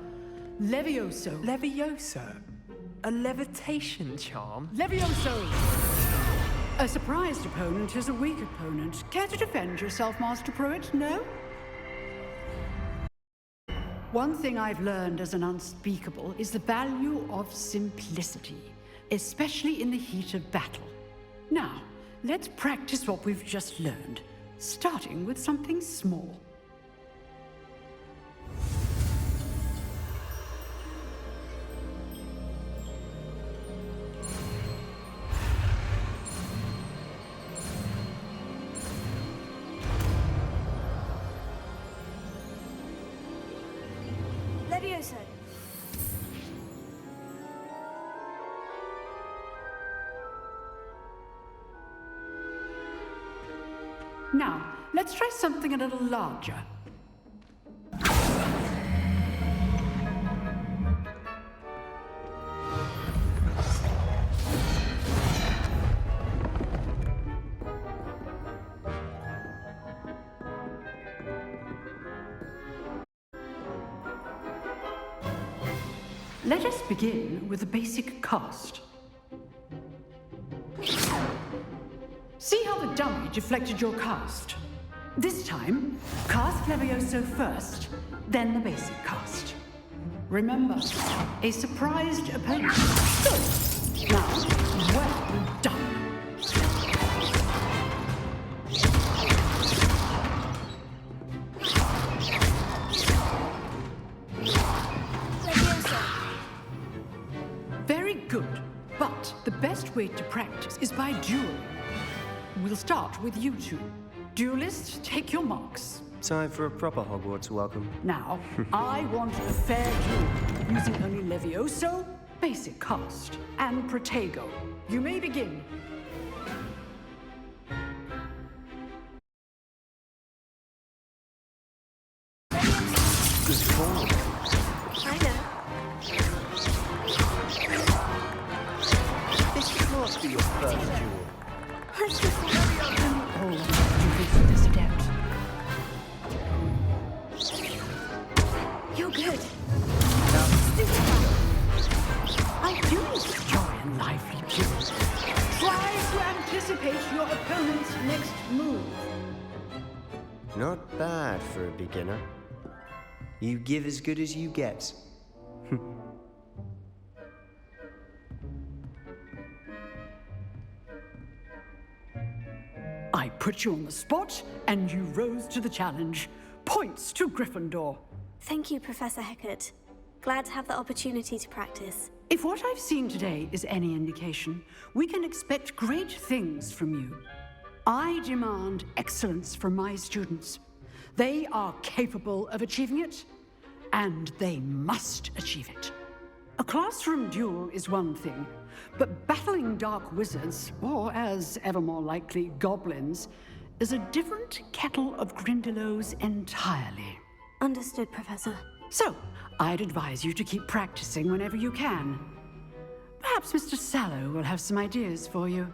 Levioso. Levioso? A levitation charm? Levioso! A surprised opponent is a weak opponent. Care to defend yourself, Master Pruitt? No? One thing I've learned as an unspeakable is the value of simplicity, especially in the heat of battle. Now, let's practice what we've just learned, starting with something small. Levioso. Now, let's try something a little larger. Let us begin with the basic cast. See how the dummy deflected your cast? This time, cast Levioso first, then the basic cast. Remember, a surprised opponent. Good. Now, well done. Very good, but the best way to practice is by dueling. We'll start with you two. Duelists, take your marks. Time for a proper Hogwarts welcome. Now, I want a fair duel, using only Levioso, basic cast, and Protego. You may begin. Good form. I know. This can't be your first duel. Let's just... Oh, you think for this adept? You're good. I do enjoy a lively duel. Try to anticipate your opponent's next move. Not bad for a beginner. You give as good as you get. I put you on the spot, and you rose to the challenge. Points to Gryffindor. Thank you, Professor Hecat. Glad to have the opportunity to practice. If what I've seen today is any indication, we can expect great things from you. I demand excellence from my students. They are capable of achieving it, and they must achieve it. A classroom duel is one thing, but battling dark wizards, or as ever more likely, goblins, is a different kettle of Grindylows entirely. Understood, Professor. So, I'd advise you to keep practicing whenever you can. Perhaps Mr. Sallow will have some ideas for you.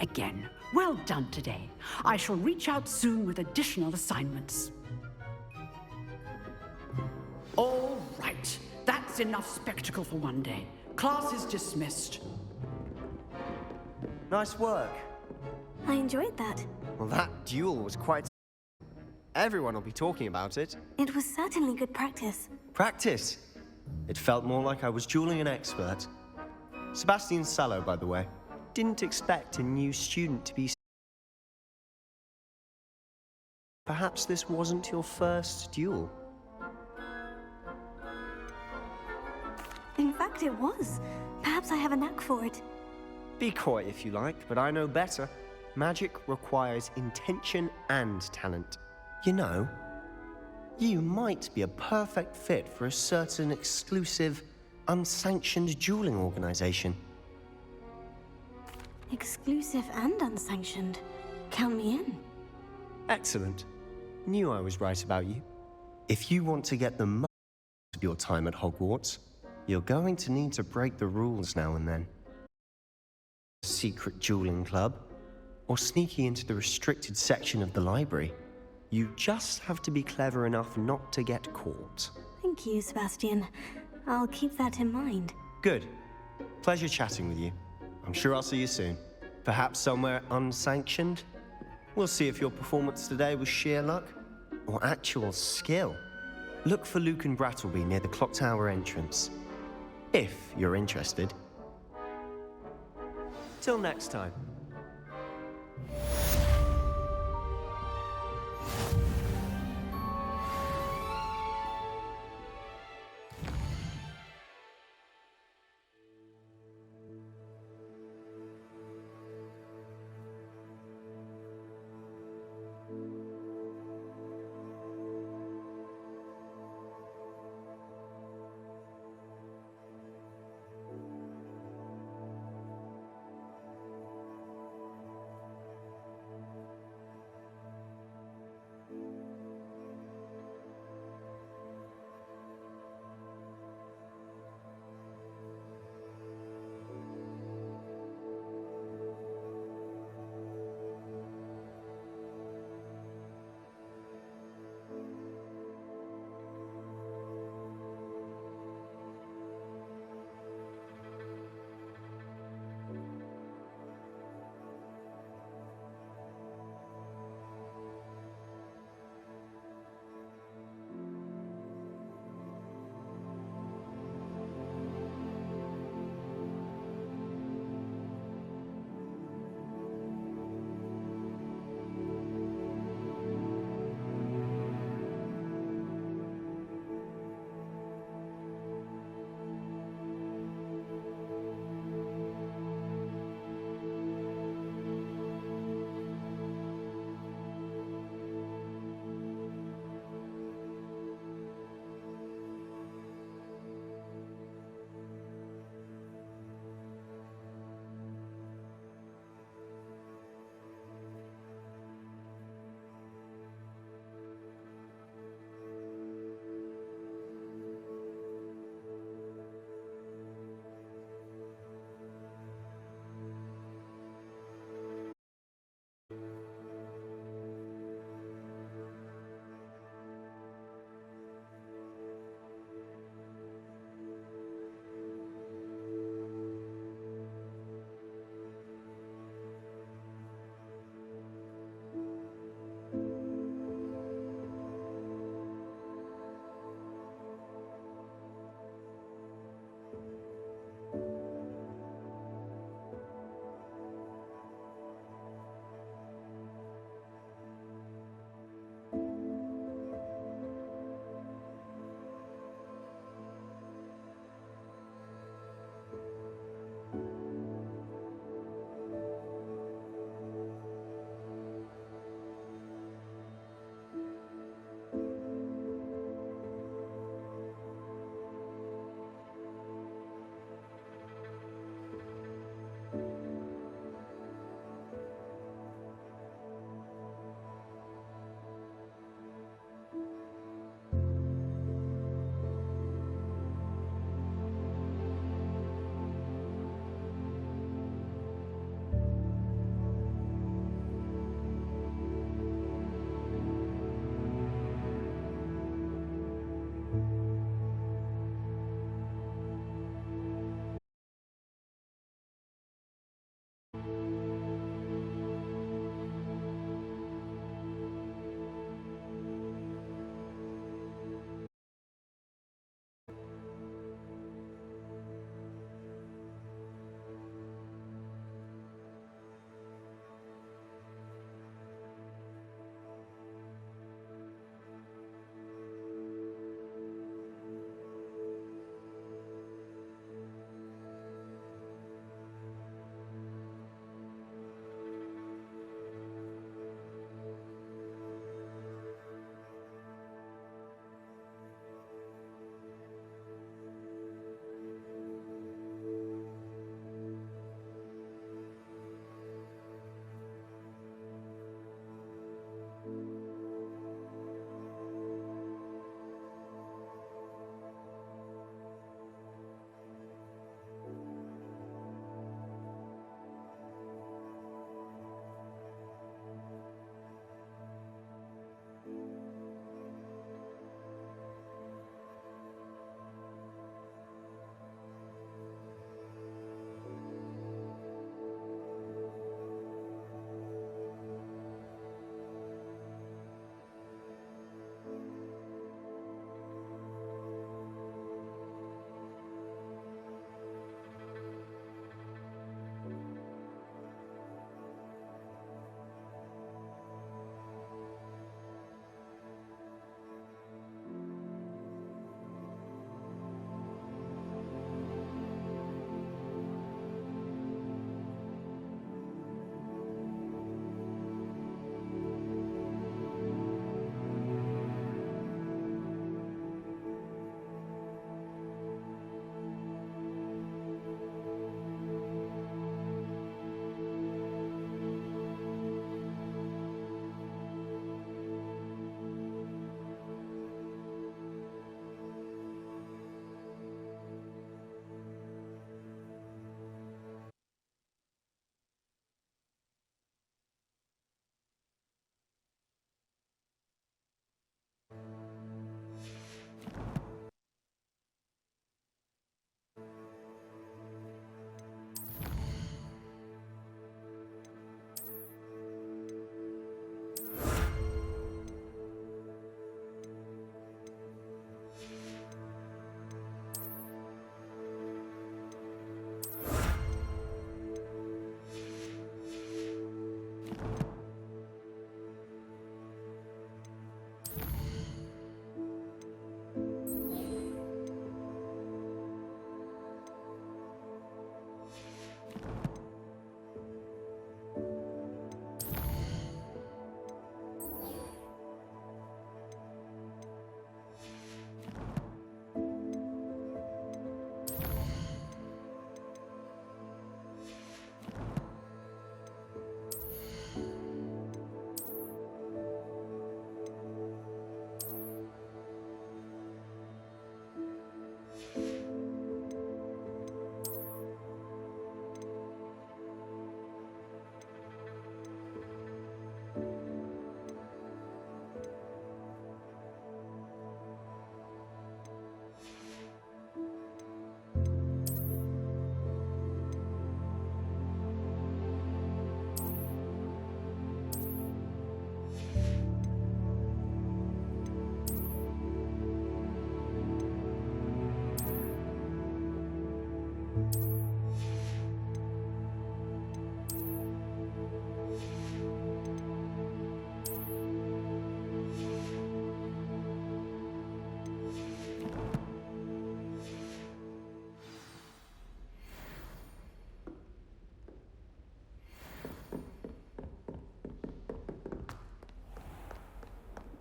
Again, well done today. I shall reach out soon with additional assignments. All right, that's enough spectacle for one day. Class is dismissed. Nice work. I enjoyed that. Well, that duel was quite... Everyone will be talking about it. It was certainly good practice. Practice? It felt more like I was dueling an expert. Sebastian Sallow, by the way. Didn't expect a new student to be... Perhaps this wasn't your first duel. In fact, it was. Perhaps I have a knack for it. Be coy if you like, but I know better. Magic requires intention and talent. You know, you might be a perfect fit for a certain exclusive, unsanctioned dueling organization. Exclusive and unsanctioned. Count me in. Excellent. Knew I was right about you. If you want to get the most of your time at Hogwarts, you're going to need to break the rules now and then. Secret dueling club, or sneaking into the restricted section of the library. You just have to be clever enough not to get caught. Thank you, Sebastian. I'll keep that in mind. Good. Pleasure chatting with you. I'm sure I'll see you soon. Perhaps somewhere unsanctioned? We'll see if your performance today was sheer luck or actual skill. Look for Luke and Brattleby near the clock tower entrance. If you're interested. Till next time.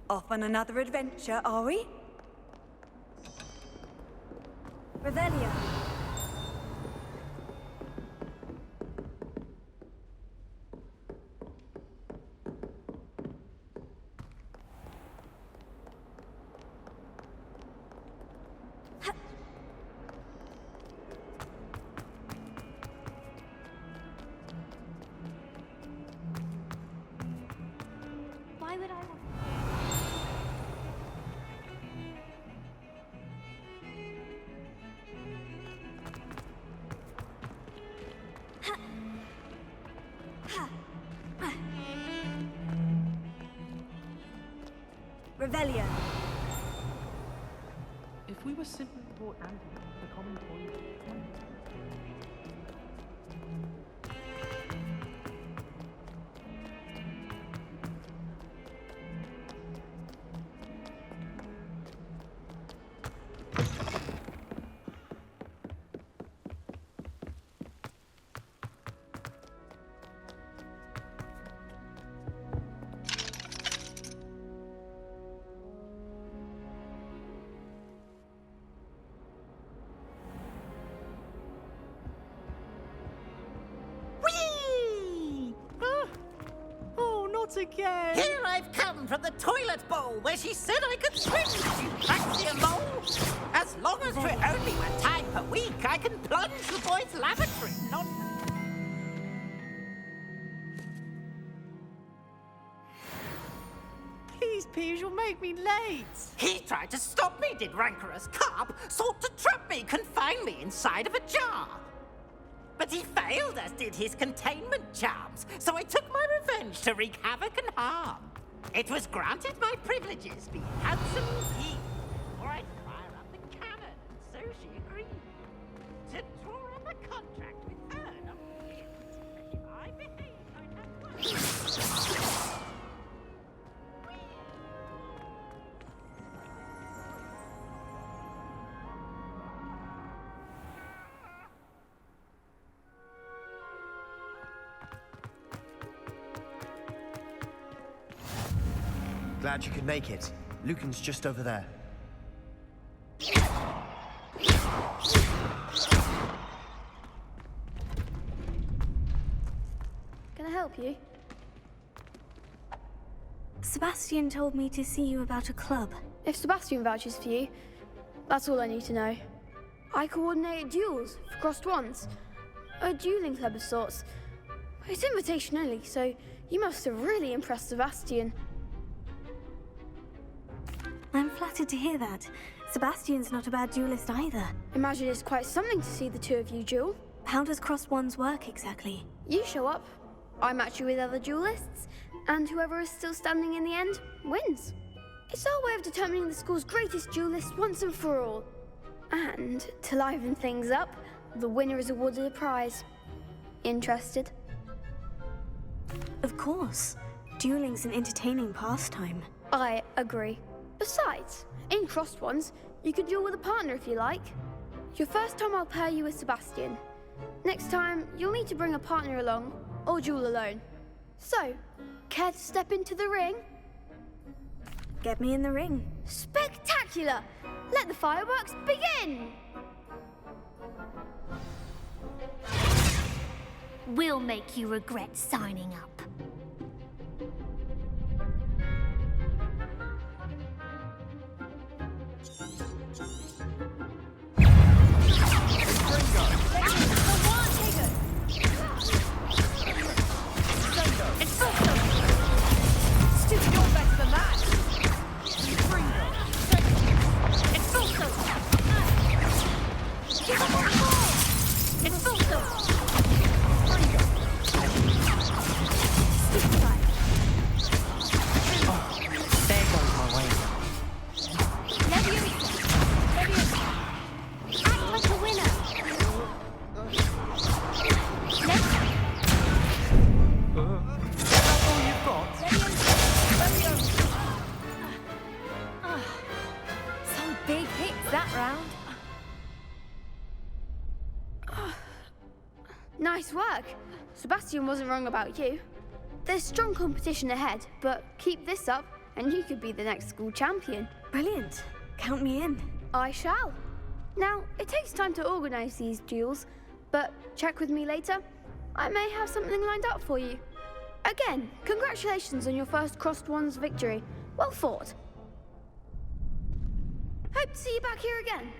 Off on another adventure, are we? Revelio. Why would I want... Revelio. If we were simply brought Andy into the common toilet. Again. Here I've come from the toilet bowl where she said I could swim, you praxian mole. As long as we're only one time per week, I can plunge the boys' lavatory, not... Please, Peeves, you'll make me late. He tried to stop me, did rancorous carp. Sought to trap me, confine me inside of a jar. But he failed, as did his containment charms, so I took my revenge to wreak havoc and harm. It was granted my privileges, being handsome he, or I'd fire up the cannon, and so she agreed. To draw up a contract with her, not him. If I behaved, I'd have work. Glad you could make it. Lucan's just over there. Can I help you? Sebastian told me to see you about a club. If Sebastian vouches for you, that's all I need to know. I coordinate duels for crossed ones. A dueling club of sorts. It's invitation only, so you must have really impressed Sebastian. I'm flattered to hear that. Sebastian's not a bad duelist either. Imagine it's quite something to see the two of you duel. How does crossed ones work exactly? You show up, I match you with other duelists, and whoever is still standing in the end wins. It's our way of determining the school's greatest duelist once and for all. And to liven things up, the winner is awarded a prize. Interested? Of course. Dueling's an entertaining pastime. I agree. Besides, in crossed ones, you could duel with a partner if you like. Your first time I'll pair you with Sebastian. Next time, you'll need to bring a partner along, or duel alone. So, care to step into the ring? Get me in the ring. Spectacular! Let the fireworks begin! We'll make you regret signing up. Nice work. Sebastian wasn't wrong about you. There's strong competition ahead, but keep this up and you could be the next school champion. Brilliant. Count me in. I shall. Now, it takes time to organise these duels, but check with me later. I may have something lined up for you. Again, congratulations on your first crossed ones victory. Well fought. Hope to see you back here again.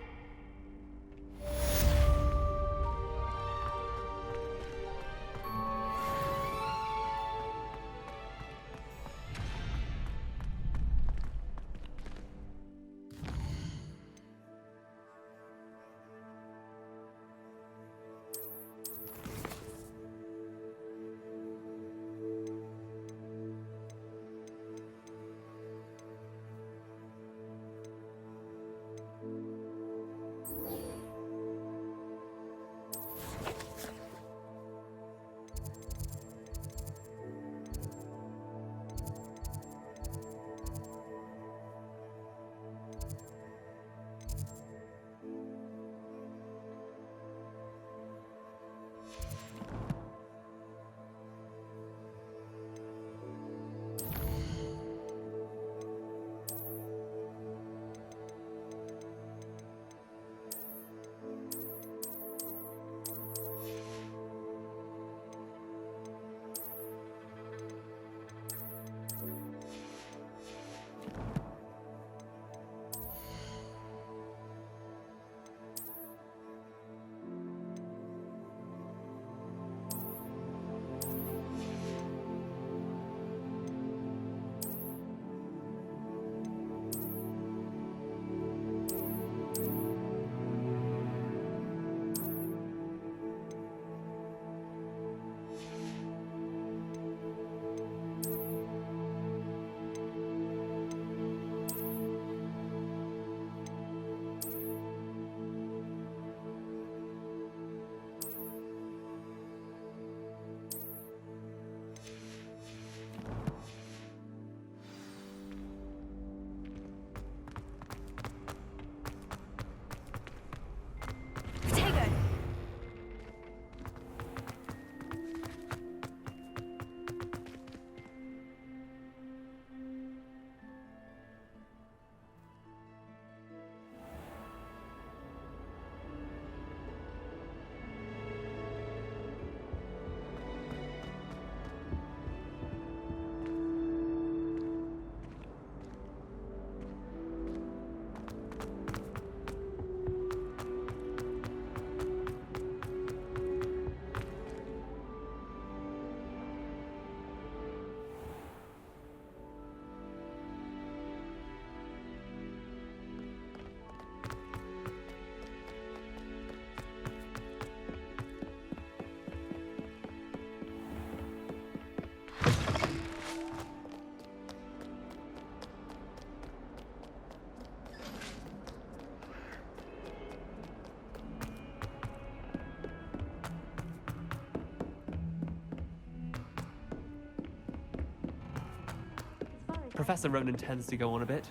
Professor Ronan tends to go on a bit.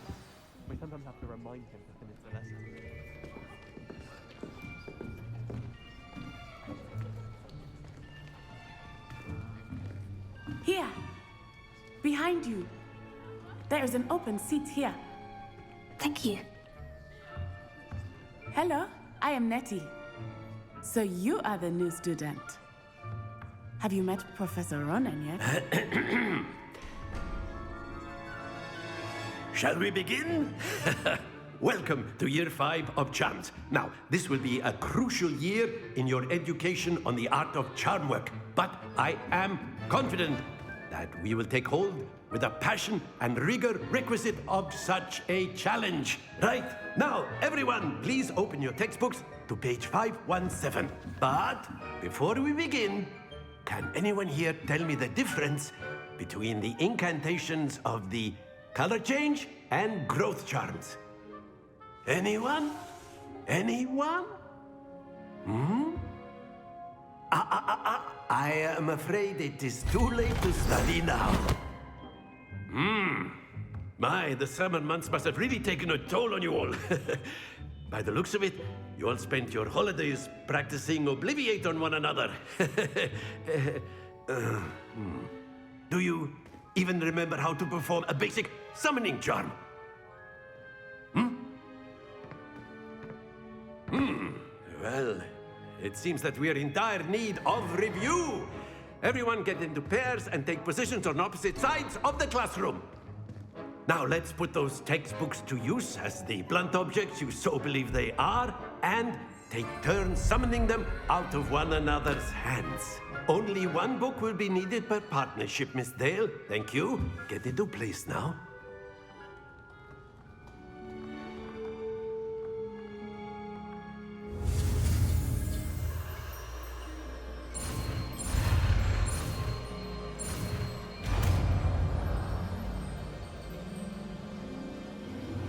We sometimes have to remind him to finish the lesson. Here, behind you. There is an open seat here. Thank you. Hello, I am Nettie. So you are the new student. Have you met Professor Ronan yet? Shall we begin? Welcome to Year 5 of Charms. Now, this will be a crucial year in your education on the art of charm work. But I am confident that we will take hold with the passion and rigor requisite of such a challenge. Right, now, everyone, please open your textbooks to page 517. But before we begin, can anyone here tell me the difference between the incantations of the color change and growth charms? Anyone? Anyone? I am afraid it is too late to study now. My, the summer months must have really taken a toll on you all. By the looks of it, you all spent your holidays practicing Obliviate on one another. Do you even remember how to perform a basic summoning charm? Well, it seems that we are in dire need of review. Everyone get into pairs and take positions on opposite sides of the classroom. Now let's put those textbooks to use as the blunt objects you so believe they are, and take turns summoning them out of one another's hands. Only one book will be needed per partnership, Miss Dale. Thank you. Get into place now.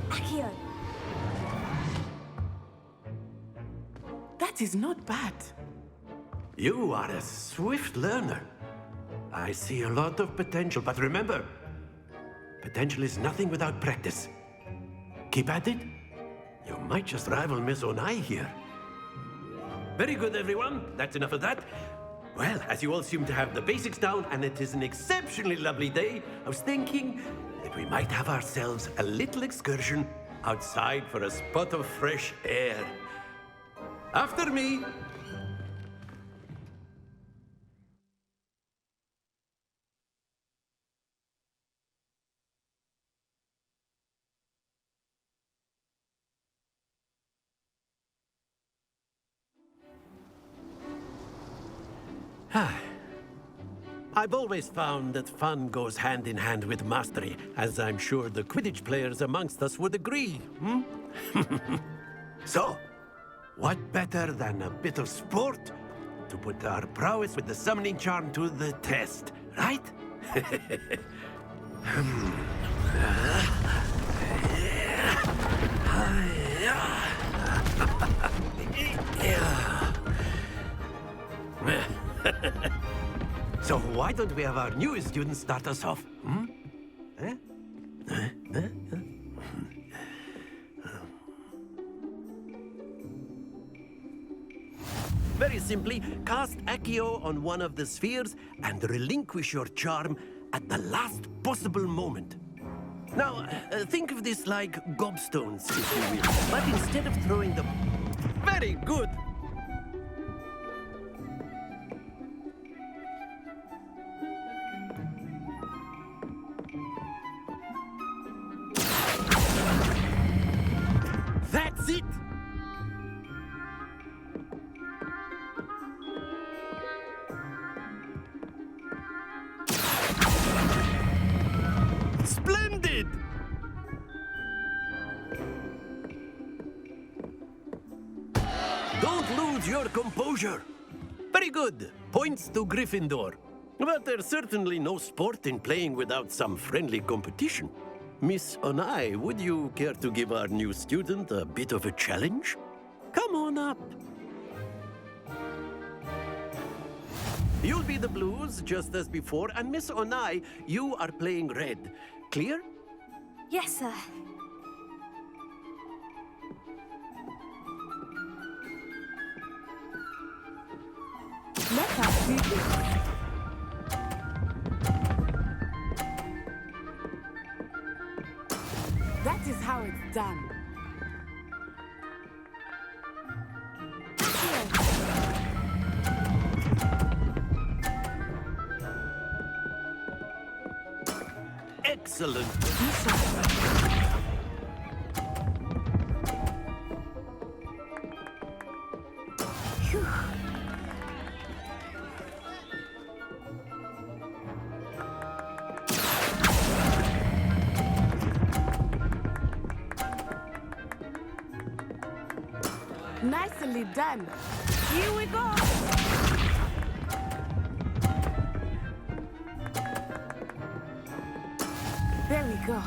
Accio. That is not bad. You are a swift learner. I see a lot of potential, but remember, potential is nothing without practice. Keep at it. You might just rival Miss Onai here. Very good, everyone. That's enough of that. Well, as you all seem to have the basics down, and it is an exceptionally lovely day, I was thinking that we might have ourselves a little excursion outside for a spot of fresh air. After me. I've always found that fun goes hand in hand with mastery, as I'm sure the Quidditch players amongst us would agree. So, what better than a bit of sport to put our prowess with the summoning charm to the test, right? So why don't we have our newest student start us off? Very simply, cast Accio on one of the spheres and relinquish your charm at the last possible moment. Now, think of this like gobstones, if you will, but instead of throwing them... Very good! That's it! Splendid! Don't lose your composure. Very good. Points to Gryffindor. But there's certainly no sport in playing without some friendly competition. Miss Onai, would you care to give our new student a bit of a challenge? Come on up. You'll be the blues, just as before, and Miss Onai, you are playing red. Clear? Yes, sir. Let us see this. That is how it's done. Excellent. Nicely done. Here we go. There we go.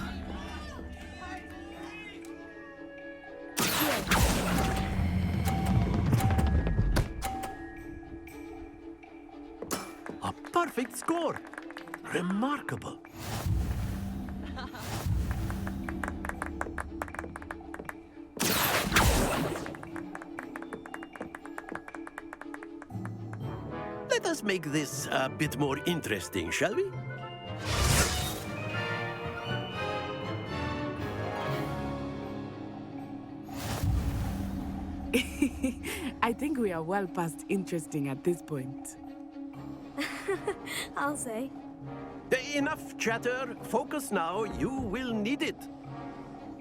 A perfect score. Remarkable. Let us make this a bit more interesting, shall we? I think we are well past interesting at this point. I'll say. Enough chatter. Focus now. You will need it.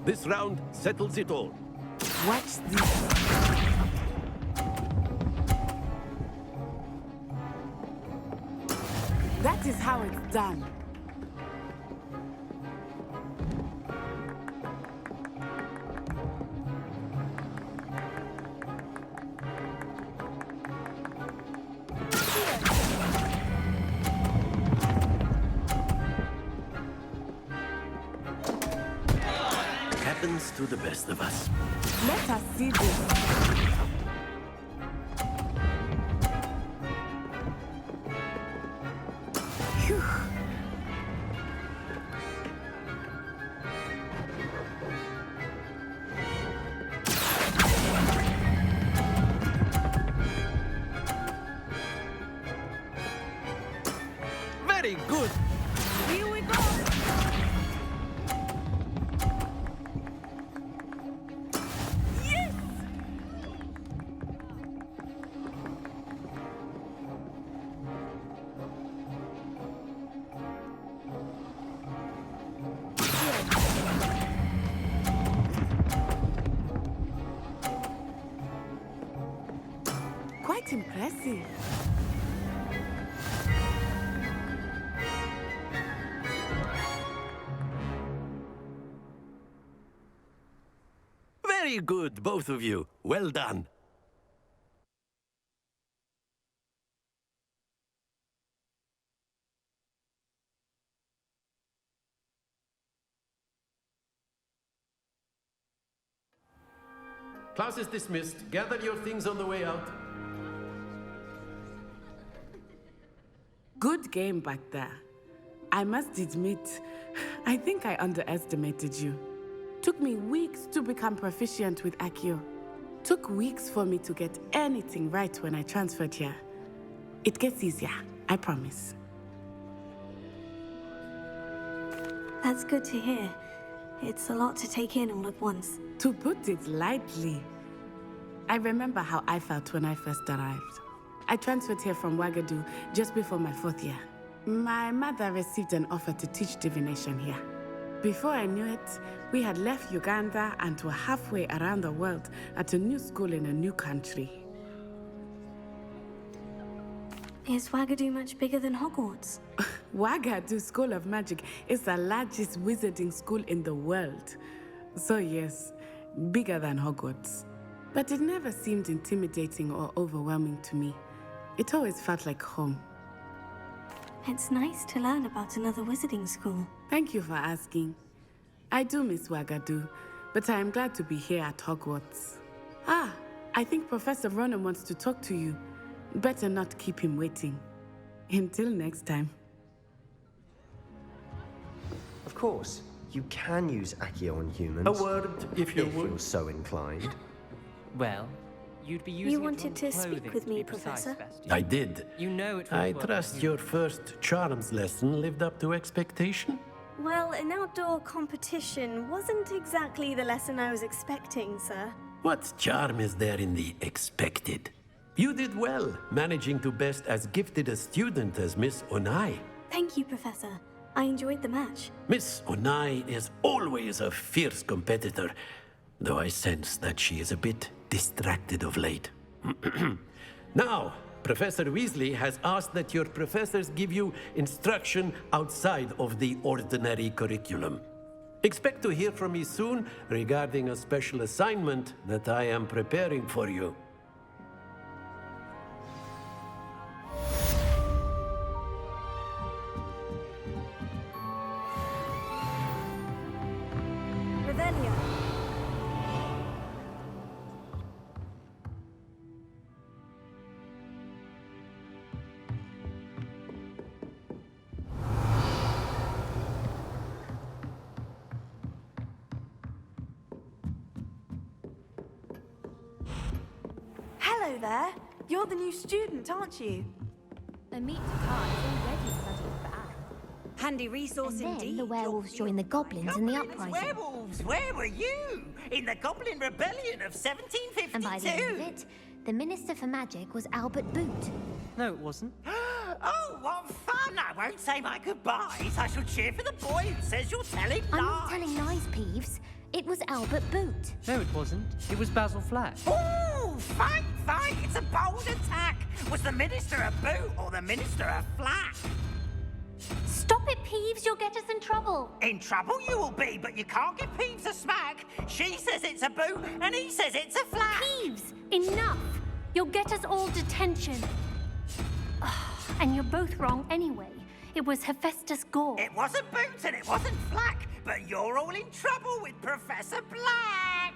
This round settles it all. Watch this. That is how it's done. Happens to the best of us. Let us see this. Phew. Very good. Here we go. Yes! Quite impressive. Very good, both of you. Well done. Class is dismissed. Gather your things on the way out. Good game back there. I must admit, I think I underestimated you. Took me weeks to become proficient with Accio. Took weeks for me to get anything right when I transferred here. It gets easier, I promise. That's good to hear. It's a lot to take in all at once. To put it lightly, I remember how I felt when I first arrived. I transferred here from Ouagadougou just before my 4th year. My mother received an offer to teach divination here. Before I knew it, we had left Uganda and were halfway around the world at a new school in a new country. Is Ouagadougou much bigger than Hogwarts? Ouagadougou School of Magic is the largest wizarding school in the world. So yes, bigger than Hogwarts. But it never seemed intimidating or overwhelming to me. It always felt like home. It's nice to learn about another wizarding school. Thank you for asking. I do miss Ouagadougou, but I am glad to be here at Hogwarts. Ah, I think Professor Ronan wants to talk to you. Better not keep him waiting. Until next time. Of course. You can use Accio on humans. A word, if you would. you're so inclined. Well, you'd be using You it wanted on to clothing, speak with to be me, precise, Professor? Sebastian. I did. You know it I won't work trust on your humans. first charms lesson lived up to expectation. Well, an outdoor competition wasn't exactly the lesson I was expecting, sir. What charm is there in the expected? You did well, managing to best as gifted a student as Miss Onai. Thank you, Professor. I enjoyed the match. Miss Onai is always a fierce competitor, though I sense that she is a bit distracted of late. Now, Professor Weasley has asked that your professors give you instruction outside of the ordinary curriculum. Expect to hear from me soon regarding a special assignment that I am preparing for you. Revelio. Hello there. You're the new student, aren't you? Amita Khan is already studying for Anne. Handy resource And then indeed. the werewolves join the goblins in the uprising. Werewolves, where were you? In the Goblin Rebellion of 1752? And by the end of it, the Minister for Magic was Albert Boot. No, it wasn't. Oh, what fun! I won't say my goodbyes. I shall cheer for the boy who says you're telling I'm lies. not telling lies, Peeves. It was Albert Boot. No, it wasn't. It was Basil Flack. Ooh, fight! It's a bold attack. Was the Minister a boot or the Minister a flack? Stop it, Peeves. You'll get us in trouble. In trouble you will be, but you can't give Peeves a smack. She says it's a boot, and he says it's a flack. Peeves, enough. You'll get us all detention. And you're both wrong anyway. It was Hephaestus Gore. It wasn't boot and it wasn't flack, but you're all in trouble with Professor Black.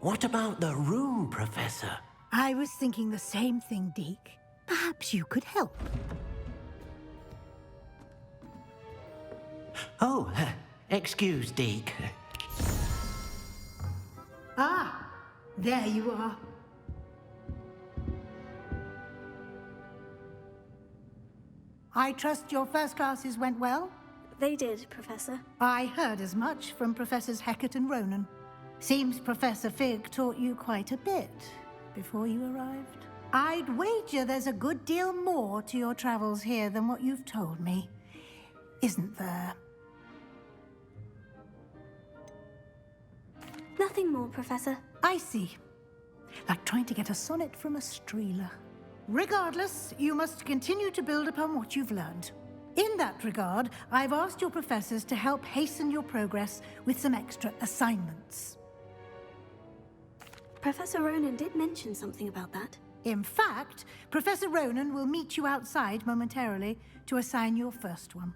What about the room, Professor? I was thinking the same thing, Deke. Perhaps you could help. Oh, excuse, Deke. Ah, there you are. I trust your first classes went well? They did, Professor. I heard as much from Professors Hecat and Ronan. Seems Professor Fig taught you quite a bit before you arrived. I'd wager there's a good deal more to your travels here than what you've told me. Isn't there? Nothing more, Professor. I see. Like trying to get a sonnet from a streeler. Regardless, you must continue to build upon what you've learned. In that regard, I've asked your professors to help hasten your progress with some extra assignments. Professor Ronan did mention something about that. In fact, Professor Ronan will meet you outside momentarily to assign your first one.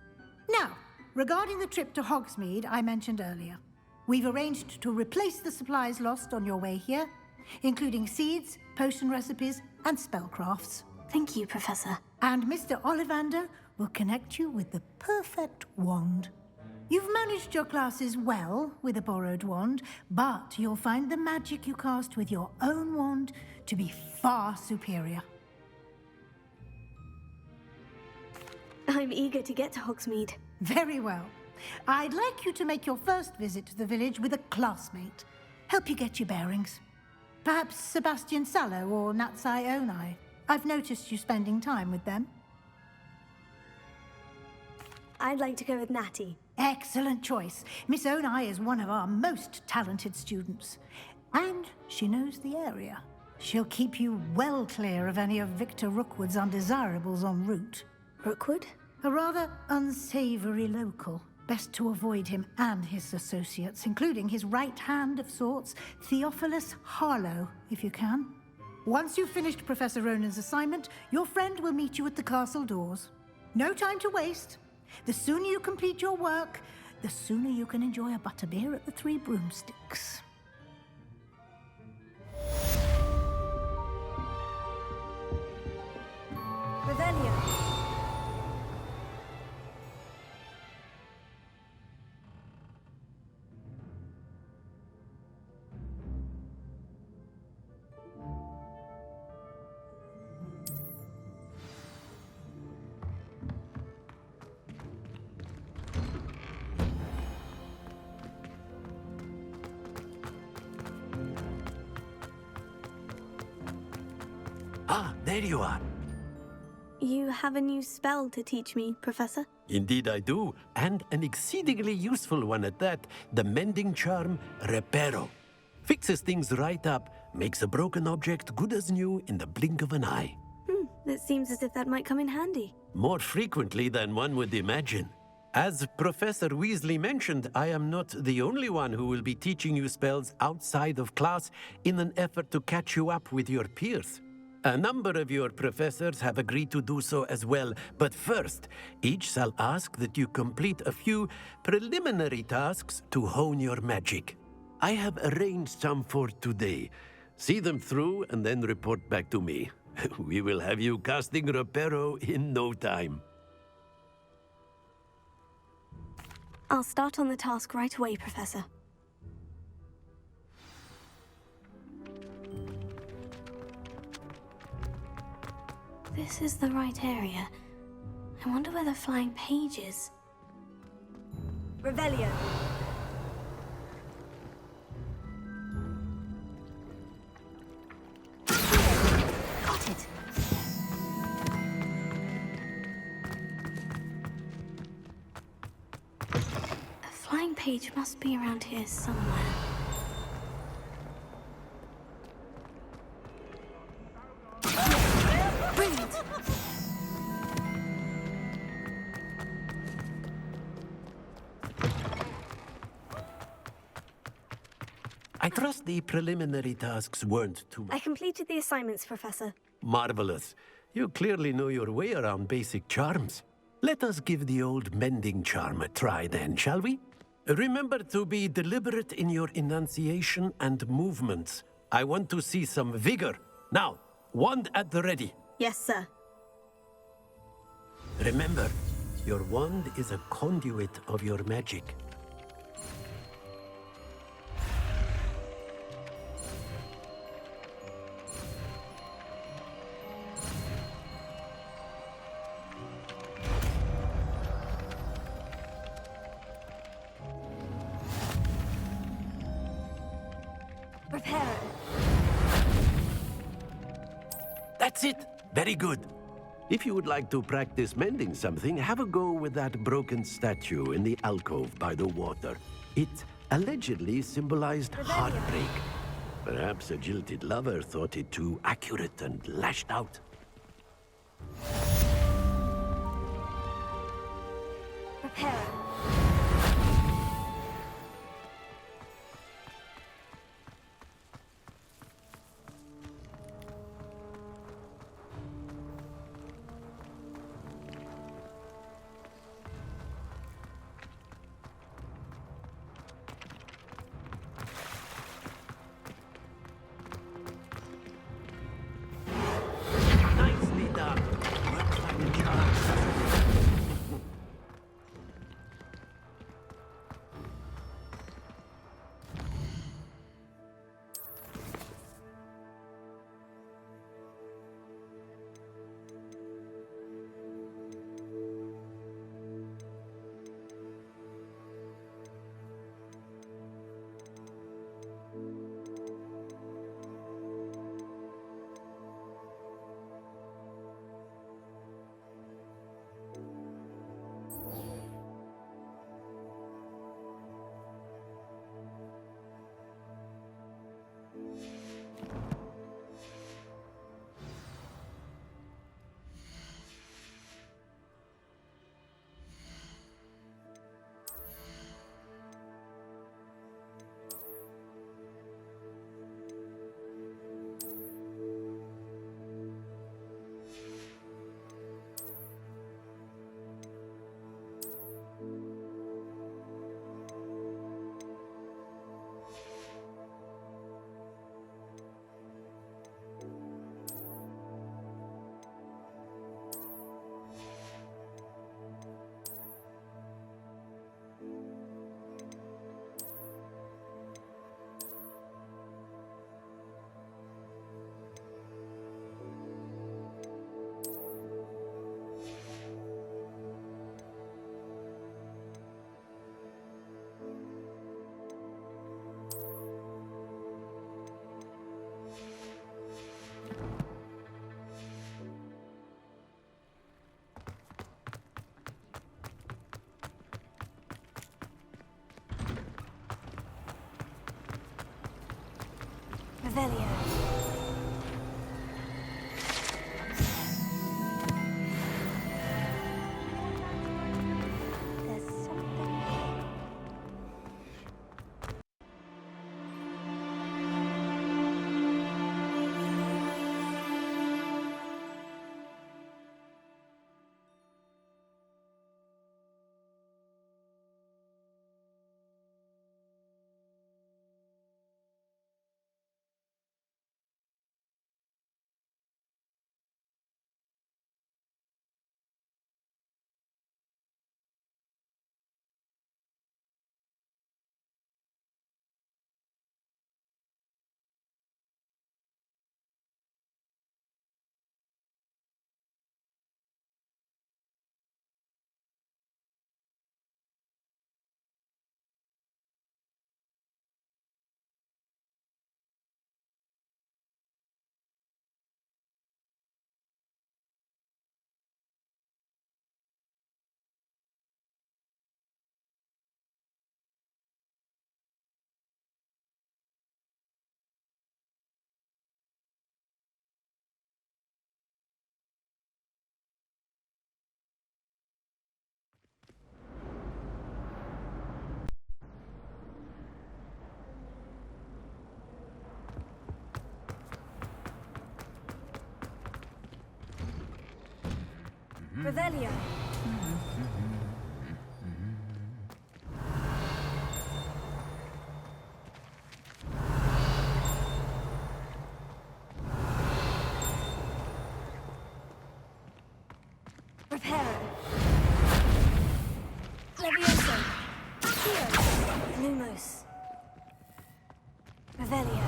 Now, regarding the trip to Hogsmeade I mentioned earlier, we've arranged to replace the supplies lost on your way here, including seeds, potion recipes, and spellcrafts. Thank you, Professor. And Mr. Ollivander will connect you with the perfect wand. You've managed your classes well with a borrowed wand, but you'll find the magic you cast with your own wand to be far superior. I'm eager to get to Hogsmeade. Very well. I'd like you to make your first visit to the village with a classmate. Help you get your bearings. Perhaps Sebastian Sallow or Natsai Onai. I've noticed you spending time with them. I'd like to go with Natty. Excellent choice. Miss Onai is one of our most talented students. And she knows the area. She'll keep you well clear of any of Victor Rookwood's undesirables en route. Rookwood? A rather unsavory local. Best to avoid him and his associates, including his right hand of sorts, Theophilus Harlow, if you can. Once you've finished Professor Ronan's assignment, your friend will meet you at the castle doors. No time to waste. The sooner you complete your work, the sooner you can enjoy a butterbeer at the Three Broomsticks. Revelio. Ah, there you are. You have a new spell to teach me, Professor? Indeed I do, and an exceedingly useful one at that. The mending charm, Reparo. Fixes things right up, makes a broken object good as new in the blink of an eye. That seems as if that might come in handy. More frequently than one would imagine. As Professor Weasley mentioned, I am not the only one who will be teaching you spells outside of class in an effort to catch you up with your peers. A number of your professors have agreed to do so as well, but first, each shall ask that you complete a few preliminary tasks to hone your magic. I have arranged some for today. See them through and then report back to me. We will have you casting Reparo in no time. I'll start on the task right away, Professor. This is the right area. I wonder where the flying page is. Revelio. Got it. A flying page must be around here somewhere. Brilliant! I trust the preliminary tasks weren't too much. I completed the assignments, Professor. Marvelous. You clearly know your way around basic charms. Let us give the old mending charm a try then, shall we? Remember to be deliberate in your enunciation and movements. I want to see some vigor. Now, wand at the ready. Yes, sir. Remember, your wand is a conduit of your magic. Prepare. That's it. Very good. If you would like to practice mending something, have a go with that broken statue in the alcove by the water. It allegedly symbolized heartbreak. Perhaps a jilted lover thought it too accurate and lashed out. Prepare. Nicely done. Works like a charm. Revelio. Revelio. Reparo. Levioso. Accio. Lumos. Revelio.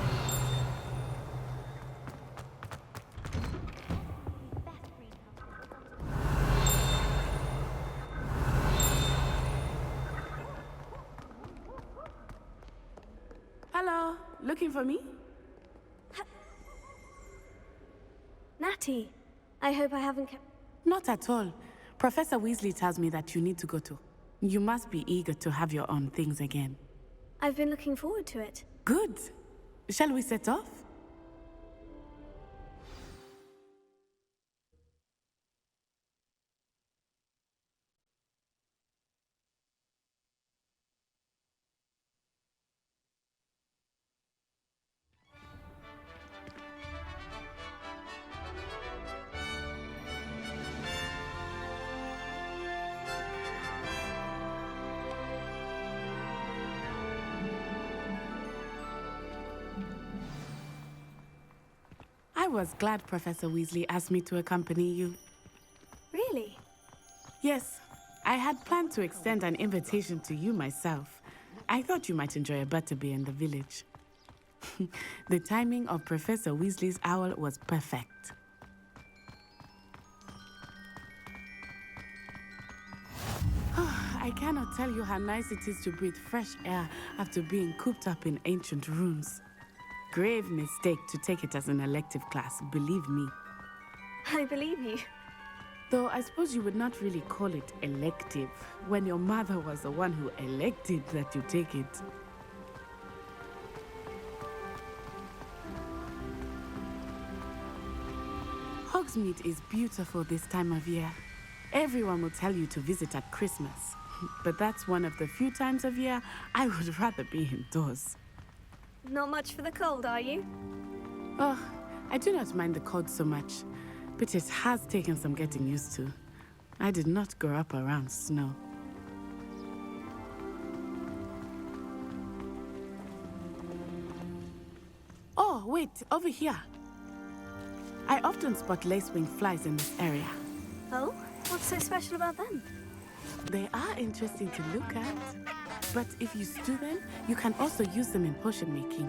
Hello, looking for me? Natty, I hope I haven't kept... Not at all. Professor Weasley tells me that you need to go to. You must be eager to have your own things again. I've been looking forward to it. Good. Shall we set off? I was glad Professor Weasley asked me to accompany you. Really? Yes, I had planned to extend an invitation to you myself. I thought you might enjoy a butterbeer in the village. The timing of Professor Weasley's owl was perfect. I cannot tell you how nice it is to breathe fresh air after being cooped up in ancient rooms. Grave mistake to take it as an elective class, believe me. I believe you. Though I suppose you would not really call it elective when your mother was the one who elected that you take it. Hogsmeade is beautiful this time of year. Everyone will tell you to visit at Christmas, but that's one of the few times of year I would rather be indoors. Not much for the cold, are you? Oh, I do not mind the cold so much, but it has taken some getting used to. I did not grow up around snow. Oh, wait, over here. I often spot lacewing flies in this area. Oh? What's so special about them? They are interesting to look at, but if you stew them, you can also use them in potion making.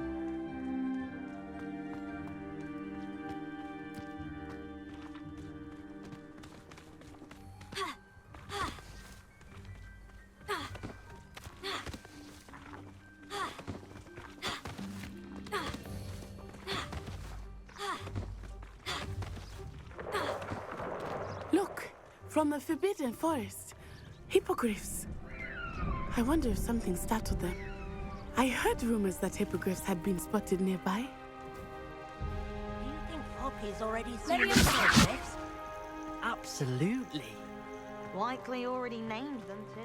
Look, from the Forbidden Forest. Hippogriffs. I wonder if something startled them. I heard rumors that hippogriffs had been spotted nearby. Do you think Poppy's already seen the hippogriffs? Absolutely. Likely already named them too.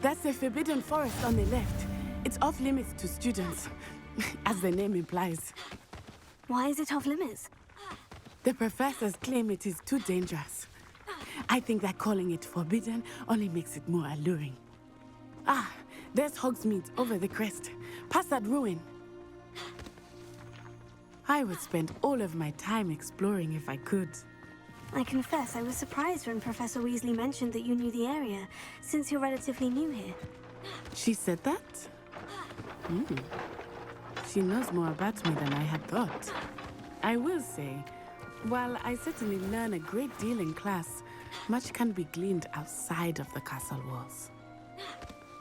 That's the Forbidden Forest on the left. It's off limits to students, as the name implies. Why is it off limits? The professors claim it is too dangerous. I think that calling it forbidden only makes it more alluring. Ah, there's Hogsmeade over the crest, past that ruin. I would spend all of my time exploring if I could. I confess I was surprised when Professor Weasley mentioned that you knew the area, since you're relatively new here. She said that? She knows more about me than I had thought. I will say, while I certainly learn a great deal in class, much can be gleaned outside of the castle walls.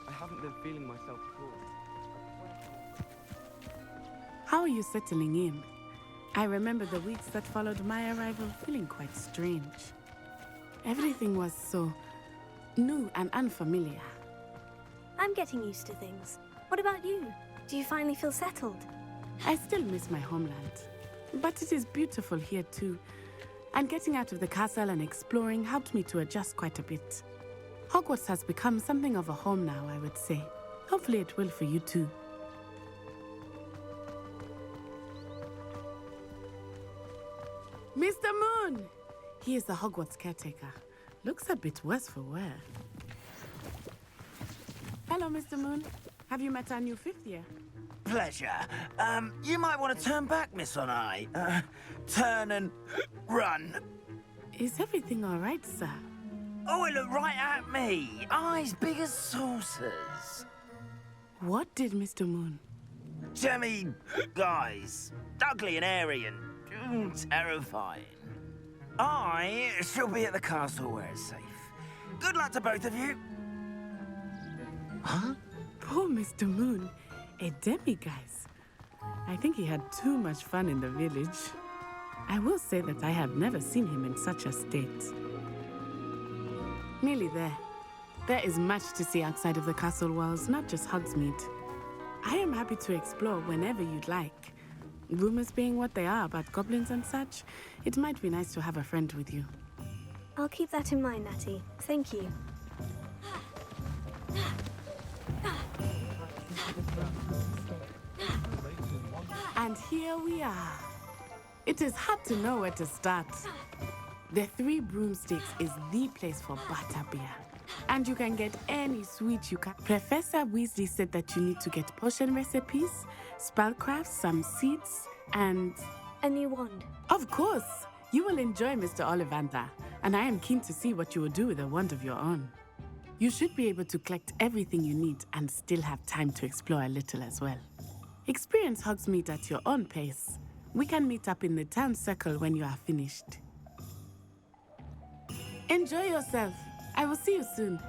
I haven't been feeling myself at all. How are you settling in? I remember the weeks that followed my arrival feeling quite strange. Everything was so new and unfamiliar. I'm getting used to things. What about you? Do you finally feel settled? I still miss my homeland, but it is beautiful here too. And getting out of the castle and exploring helped me to adjust quite a bit. Hogwarts has become something of a home now, I would say. Hopefully it will for you too. Mr. Moon! He is the Hogwarts caretaker. Looks a bit worse for wear. Hello, Mr. Moon. Have you met our new fifth year? Pleasure. You might want to turn back, Miss Onai. Turn and run. Is everything all right, sir? Oh, it looked right at me. Eyes big as saucers. What did Mr. Moon? Jemmy, guys, ugly and airy and terrifying. I shall be at the castle where it's safe. Good luck to both of you. Huh? Poor Mr. Moon. A demiguise. I think he had too much fun in the village. I will say that I have never seen him in such a state. Nearly there. There is much to see outside of the castle walls, not just Hogsmeade. I am happy to explore whenever you'd like. Rumors being what they are about goblins and such, it might be nice to have a friend with you. I'll keep that in mind, Natty. Thank you. And here we are. It is hard to know where to start. The Three Broomsticks is the place for butterbeer. And you can get any sweet you can. Professor Weasley said that you need to get potion recipes, spellcrafts, some seeds, and... a new wand. Of course! You will enjoy Mr. Ollivander, and I am keen to see what you will do with a wand of your own. You should be able to collect everything you need and still have time to explore a little as well. Experience Hogsmeade at your own pace. We can meet up in the town circle when you are finished. Enjoy yourself. I will see you soon.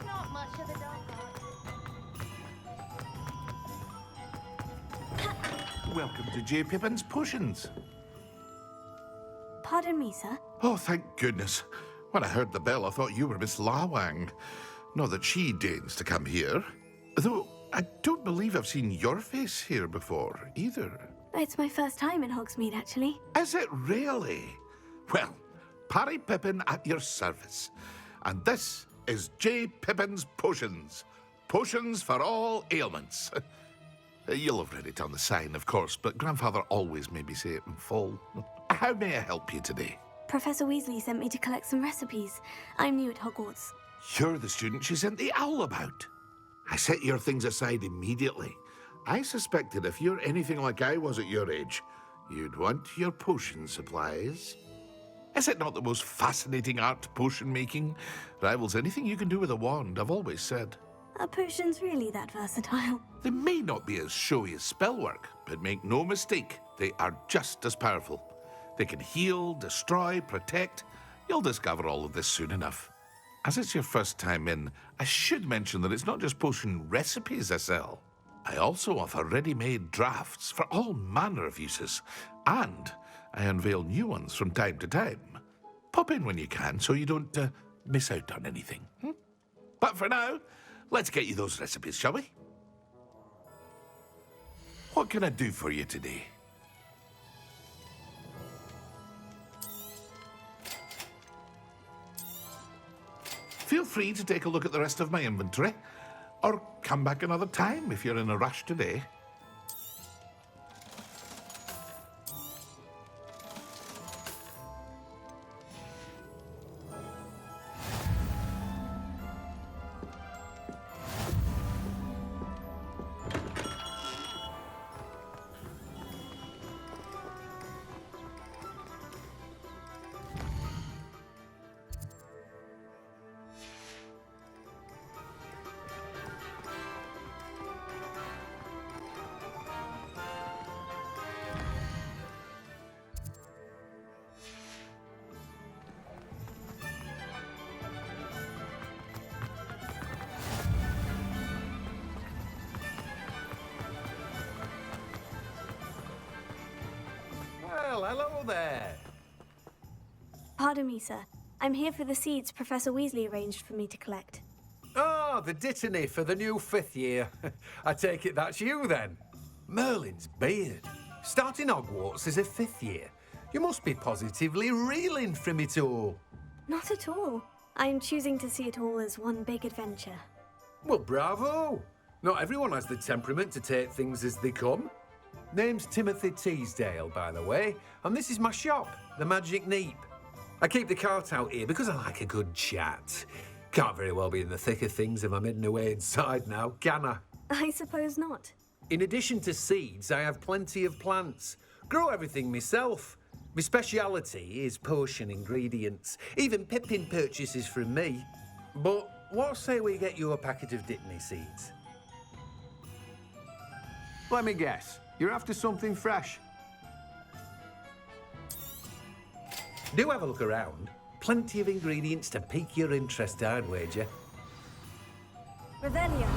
Not much of the dark art. Welcome to J. Pippin's Potions. Pardon me, sir. Oh, thank goodness. When I heard the bell, I thought you were Miss Lawang. Not that she deigns to come here. Though I don't believe I've seen your face here before, either. It's my first time in Hogsmeade, actually. Is it really? Well, Parry Pippin at your service. And this is J. Pippin's Potions. Potions for all ailments. You'll have read it on the sign, of course, but Grandfather always made me say it in full. How may I help you today? Professor Weasley sent me to collect some recipes. I'm new at Hogwarts. You're the student she sent the owl about. I set your things aside immediately. I suspected if you're anything like I was at your age, you'd want your potion supplies. Is it not the most fascinating art, potion making? Rivals anything you can do with a wand, I've always said. Are potions really that versatile? They may not be as showy as spellwork, but make no mistake, they are just as powerful. They can heal, destroy, protect. You'll discover all of this soon enough. As it's your first time in, I should mention that it's not just potion recipes I sell. I also offer ready-made drafts for all manner of uses, and I unveil new ones from time to time. Pop in when you can so you don't miss out on anything. But for now, let's get you those recipes, shall we? What can I do for you today? Feel free to take a look at the rest of my inventory, or come back another time if you're in a rush today. Well, hello there. Pardon me, sir. I'm here for the seeds Professor Weasley arranged for me to collect. Oh, the dittany for the new 5th year. I take it that's you, then. Merlin's beard. Starting Hogwarts as a 5th year. You must be positively reeling from it all. Not at all. I'm choosing to see it all as one big adventure. Well, bravo. Not everyone has the temperament to take things as they come. Name's Timothy Teasdale, by the way, and this is my shop, the Magic Neep. I keep the cart out here because I like a good chat. Can't very well be in the thick of things if I'm hidden away inside now, can I? I suppose not. In addition to seeds, I have plenty of plants. Grow everything myself. My speciality is potion ingredients. Even Pippin purchases from me. But what say we get you a packet of Dittany seeds? Let me guess. You're after something fresh. Do have a look around. Plenty of ingredients to pique your interest, I'd wager. Revelio.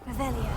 Revelio.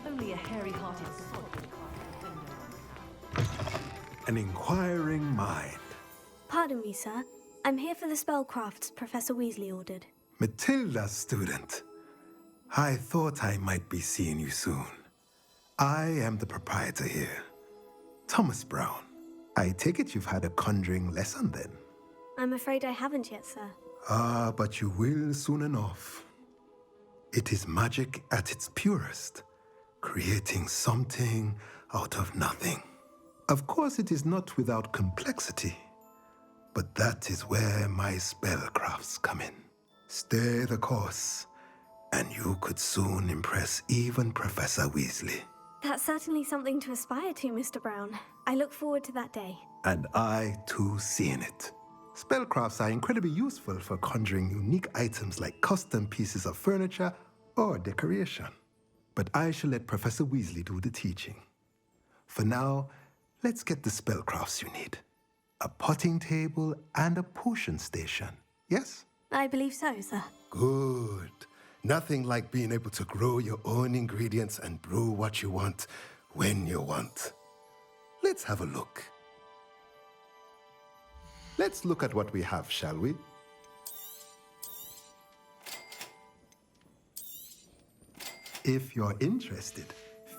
Only a hairy-hearted sod would An inquiring mind. Pardon me, sir. I'm here for the spellcrafts Professor Weasley ordered. Matilda, student. I thought I might be seeing you soon. I am the proprietor here, Thomas Brown. I take it you've had a conjuring lesson then? I'm afraid I haven't yet, sir. Ah, but you will soon enough. It is magic at its purest, creating something out of nothing. Of course, it is not without complexity, but that is where my spellcrafts come in. Stay the course, and you could soon impress even Professor Weasley. That's certainly something to aspire to, Mr. Brown. I look forward to that day. And I, too, seeing it. Spellcrafts are incredibly useful for conjuring unique items like custom pieces of furniture or decoration. But I shall let Professor Weasley do the teaching. For now, let's get the spellcrafts you need. A potting table and a potion station, yes? I believe so, sir. Good. Nothing like being able to grow your own ingredients and brew what you want when you want. Let's have a look. Let's look at what we have, shall we? If you're interested,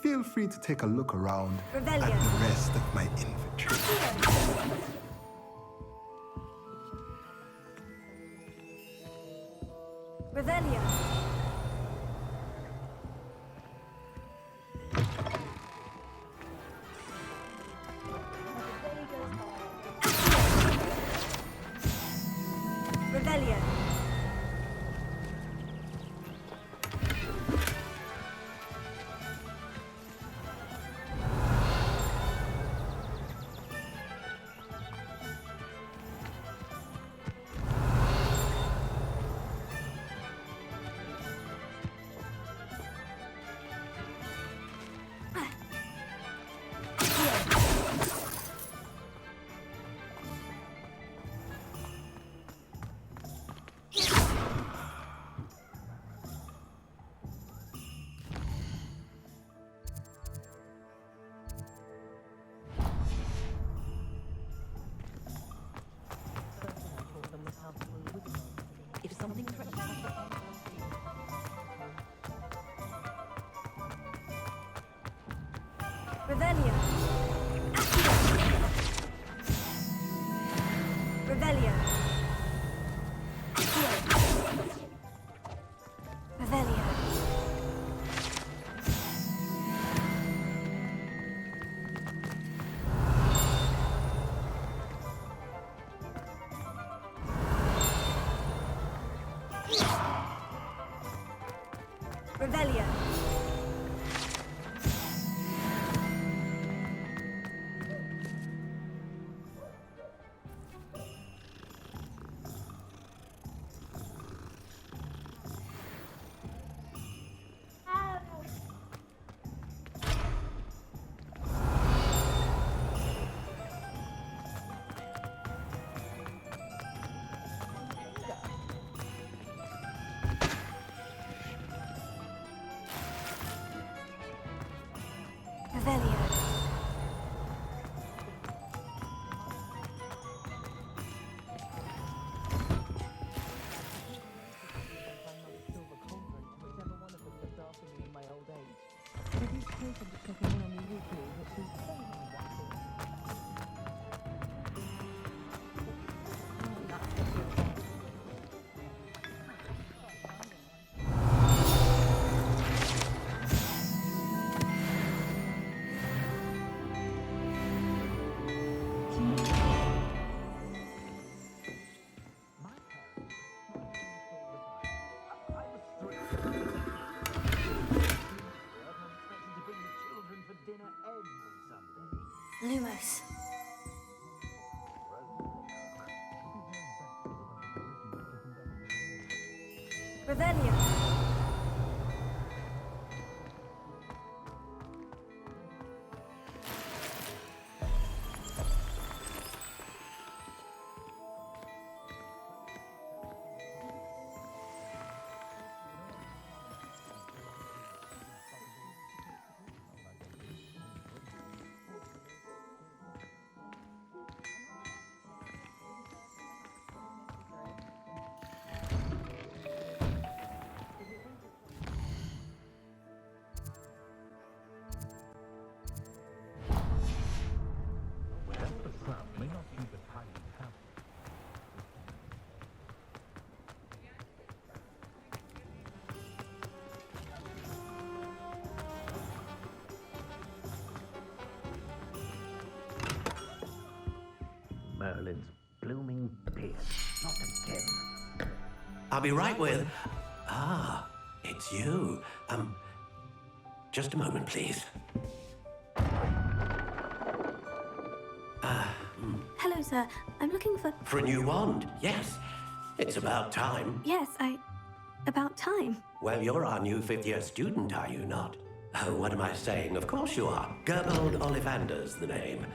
feel free to take a look around at the rest of my inventory. Revelio. Revelio. Revelio. Revelio. Revelio. Revelio. Lumos. Revelio. Merlin's blooming beard. Not again. I'll be right with... Ah, it's you. Just a moment, please. Hello, sir. I'm looking for... For a new wand, yes. It's about time. Yes, about time. Well, you're our new fifth-year student, are you not? Oh, what am I saying? Of course you are. Gerbold Ollivander's the name.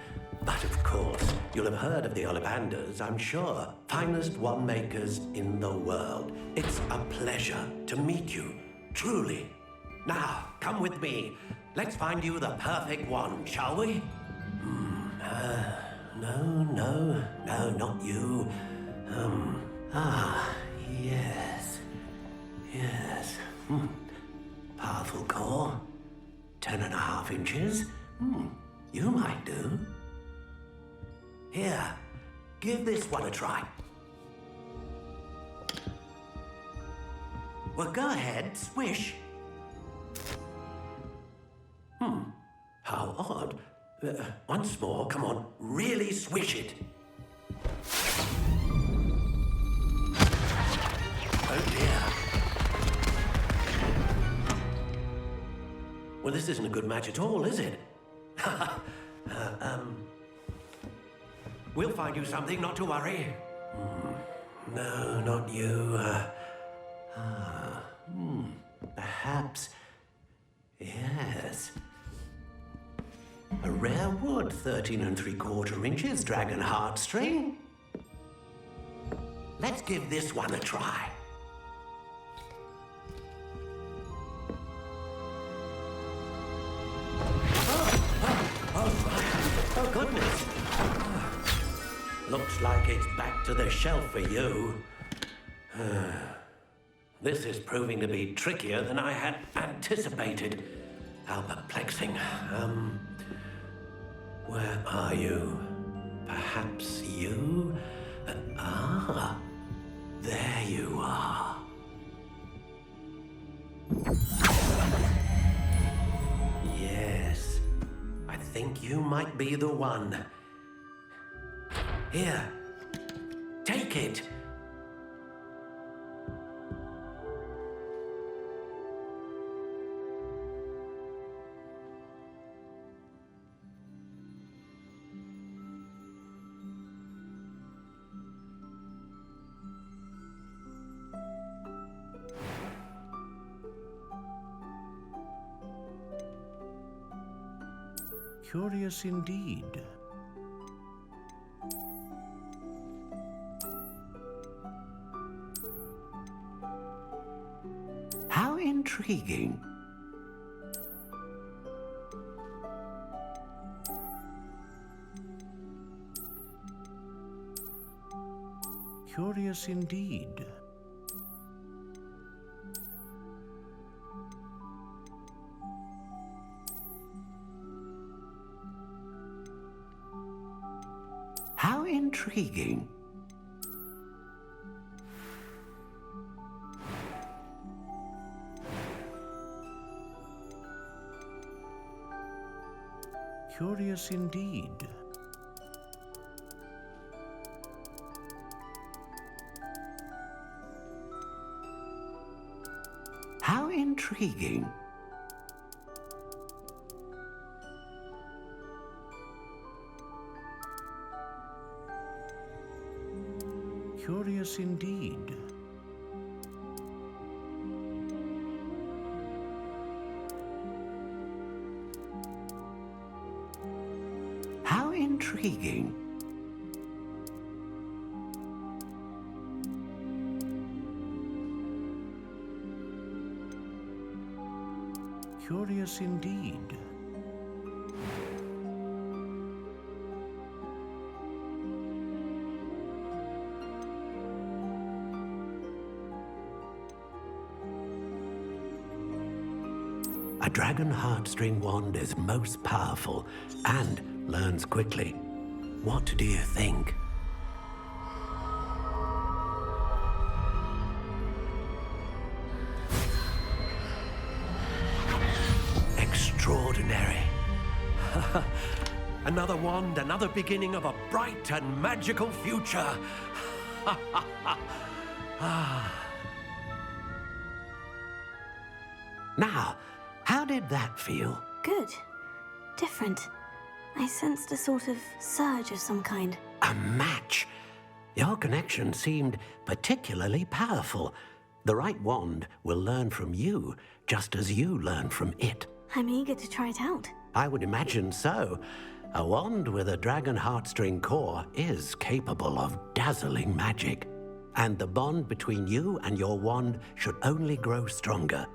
But of course, you'll have heard of the Ollivanders, I'm sure. Finest wand makers in the world. It's a pleasure to meet you, truly. Now, come with me. Let's find you the perfect wand, shall we? No, not you. Yes. Powerful core. 10.5 inches. You might do. Here, give this one a try. Well, go ahead, swish. How odd. Once more, come on, really swish it. Oh dear. Well, this isn't a good match at all, is it? We'll find you something, not to worry. No, not you. Perhaps. Yes. A rare wood, 13 3/4 inches, dragon heartstring. Let's give this one a try. Oh, goodness. Looks like it's back to the shelf for you. This is proving to be trickier than I had anticipated. How perplexing. Where are you? Perhaps you? Ah, there you are. Yes, I think you might be the one. Here, take it. Curious indeed. How intriguing. Curious indeed. How intriguing. Curious indeed. How intriguing. Curious indeed. How intriguing. Curious indeed. A dragon heartstring wand is most powerful and learns quickly. What do you think? Extraordinary. Another wand, another beginning of a bright and magical future. Now, how did that feel? Good. Different. I sensed a sort of surge of some kind. A match. Your connection seemed particularly powerful. The right wand will learn from you, just as you learn from it. I'm eager to try it out. I would imagine so. A wand with a dragon heartstring core is capable of dazzling magic. And the bond between you and your wand should only grow stronger.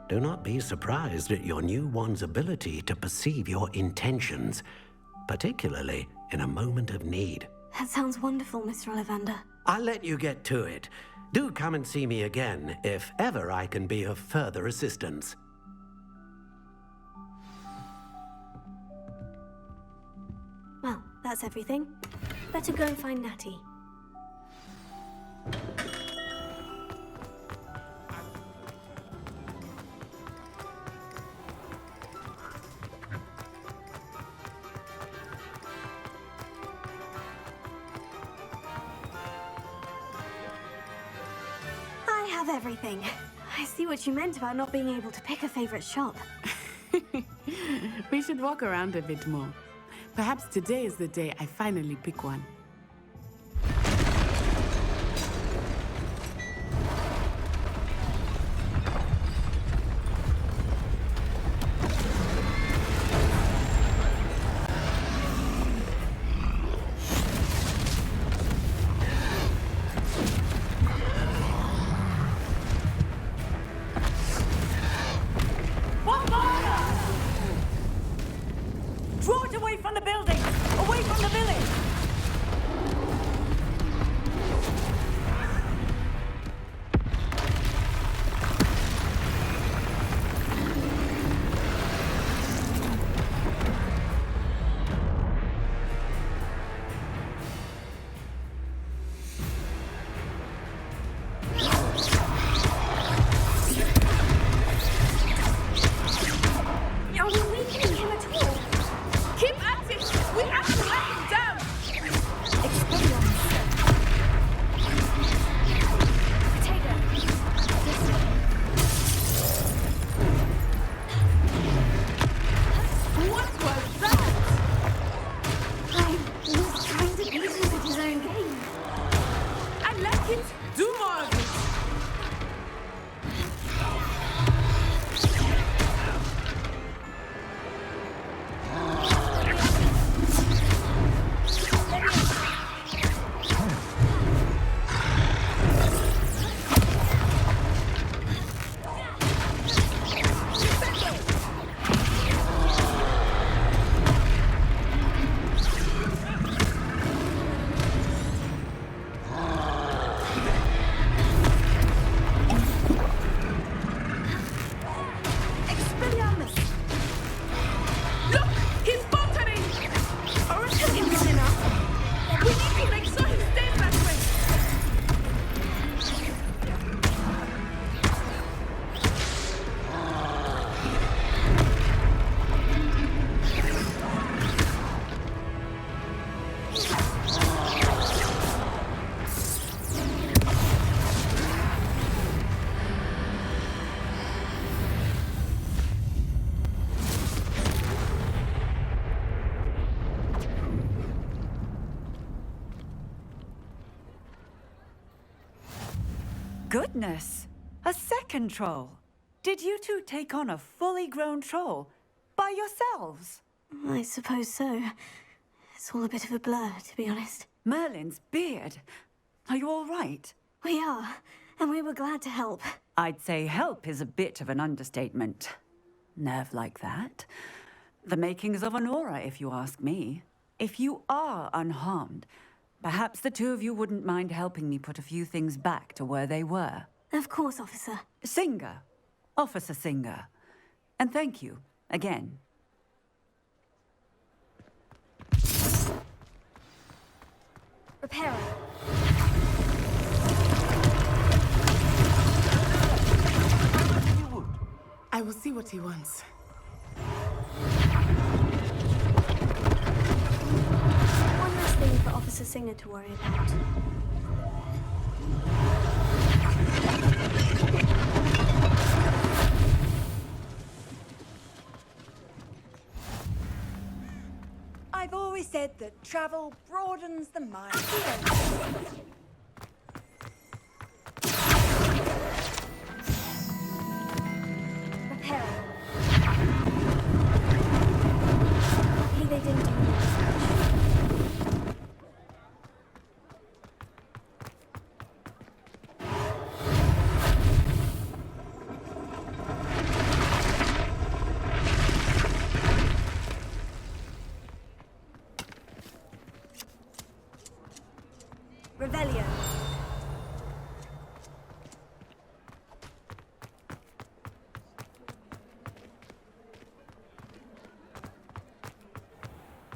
Do not be surprised at your new wand's ability to perceive your intentions, particularly in a moment of need. That sounds wonderful, Mr. Ollivander. I'll let you get to it. Do come and see me again if ever I can be of further assistance. Well, that's everything. Better go and find Natty. I have everything. I see what you meant about not being able to pick a favorite shop. We should walk around a bit more. Perhaps today is the day I finally pick one. Draw it away from the building! Away from the village! like it, do more of it! Goodness! A second troll! Did you two take on a fully grown troll by yourselves? I suppose so. It's all a bit of a blur, to be honest. Merlin's beard. Are you all right? We are, and we were glad to help. I'd say help is a bit of an understatement. Nerve like that. The makings of an aura, if you ask me. If you are unharmed, perhaps the two of you wouldn't mind helping me put a few things back to where they were. Of course, officer. Singer. Officer Singer. And thank you, again. Repairer. I will see what he wants. One last thing for Officer Singer to worry about. I've always said that travel broadens the mind. Repairer. Lucky they didn't do much. Revelio.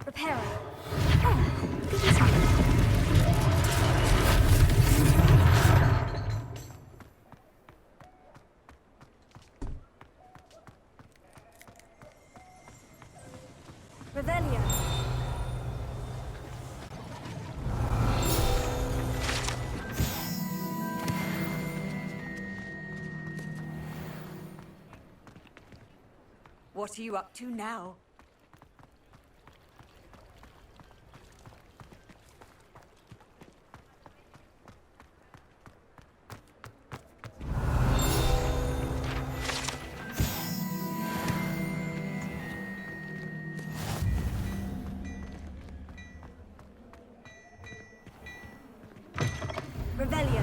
Repairer. Ah, good as new. Revelio. What are you up to now? Revelio.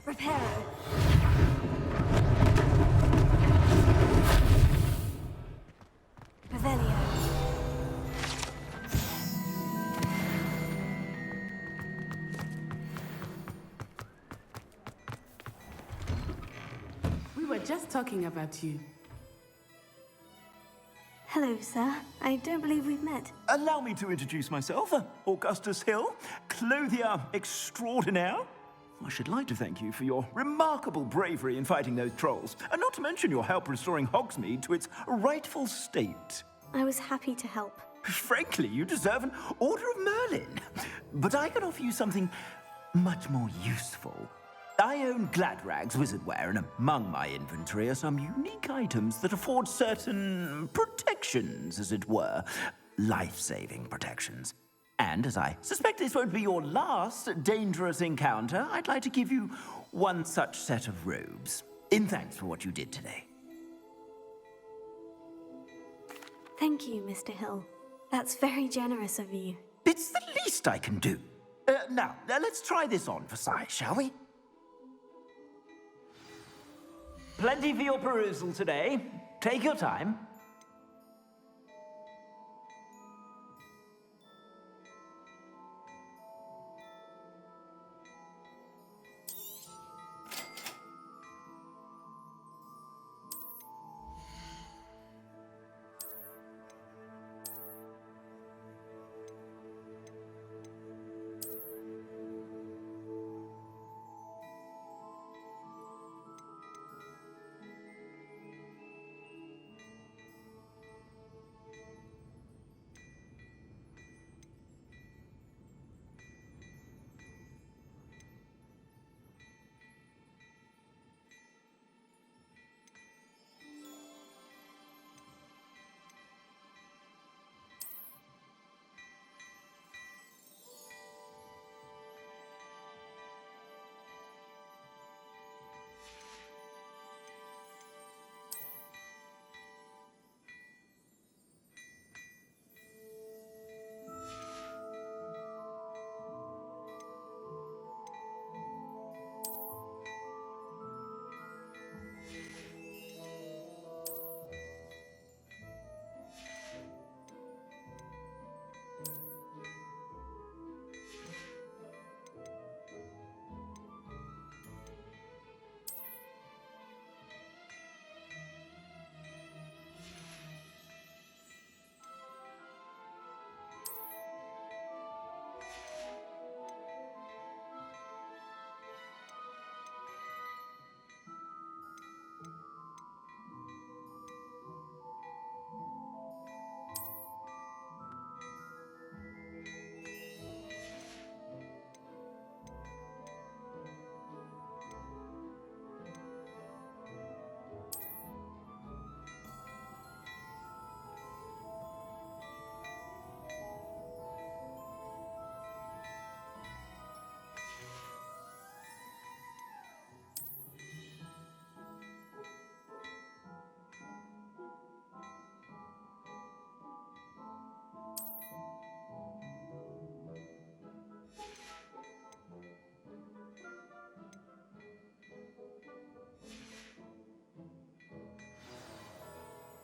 Repairer. Revelio. We were just talking about you. Hello. Hello, sir. I don't believe we've met. Allow me to introduce myself, Augustus Hill, clothier extraordinaire. I should like to thank you for your remarkable bravery in fighting those trolls, and not to mention your help restoring Hogsmeade to its rightful state. I was happy to help. Frankly, you deserve an Order of Merlin. But I can offer you something much more useful. I own Gladrag's wizardware, and among my inventory are some unique items that afford certain protections, as it were. Life-saving protections. And as I suspect this won't be your last dangerous encounter, I'd like to give you one such set of robes, in thanks for what you did today. Thank you, Mr. Hill. That's very generous of you. It's the least I can do. Now, let's try this on for size, shall we? Plenty for your perusal today. Take your time.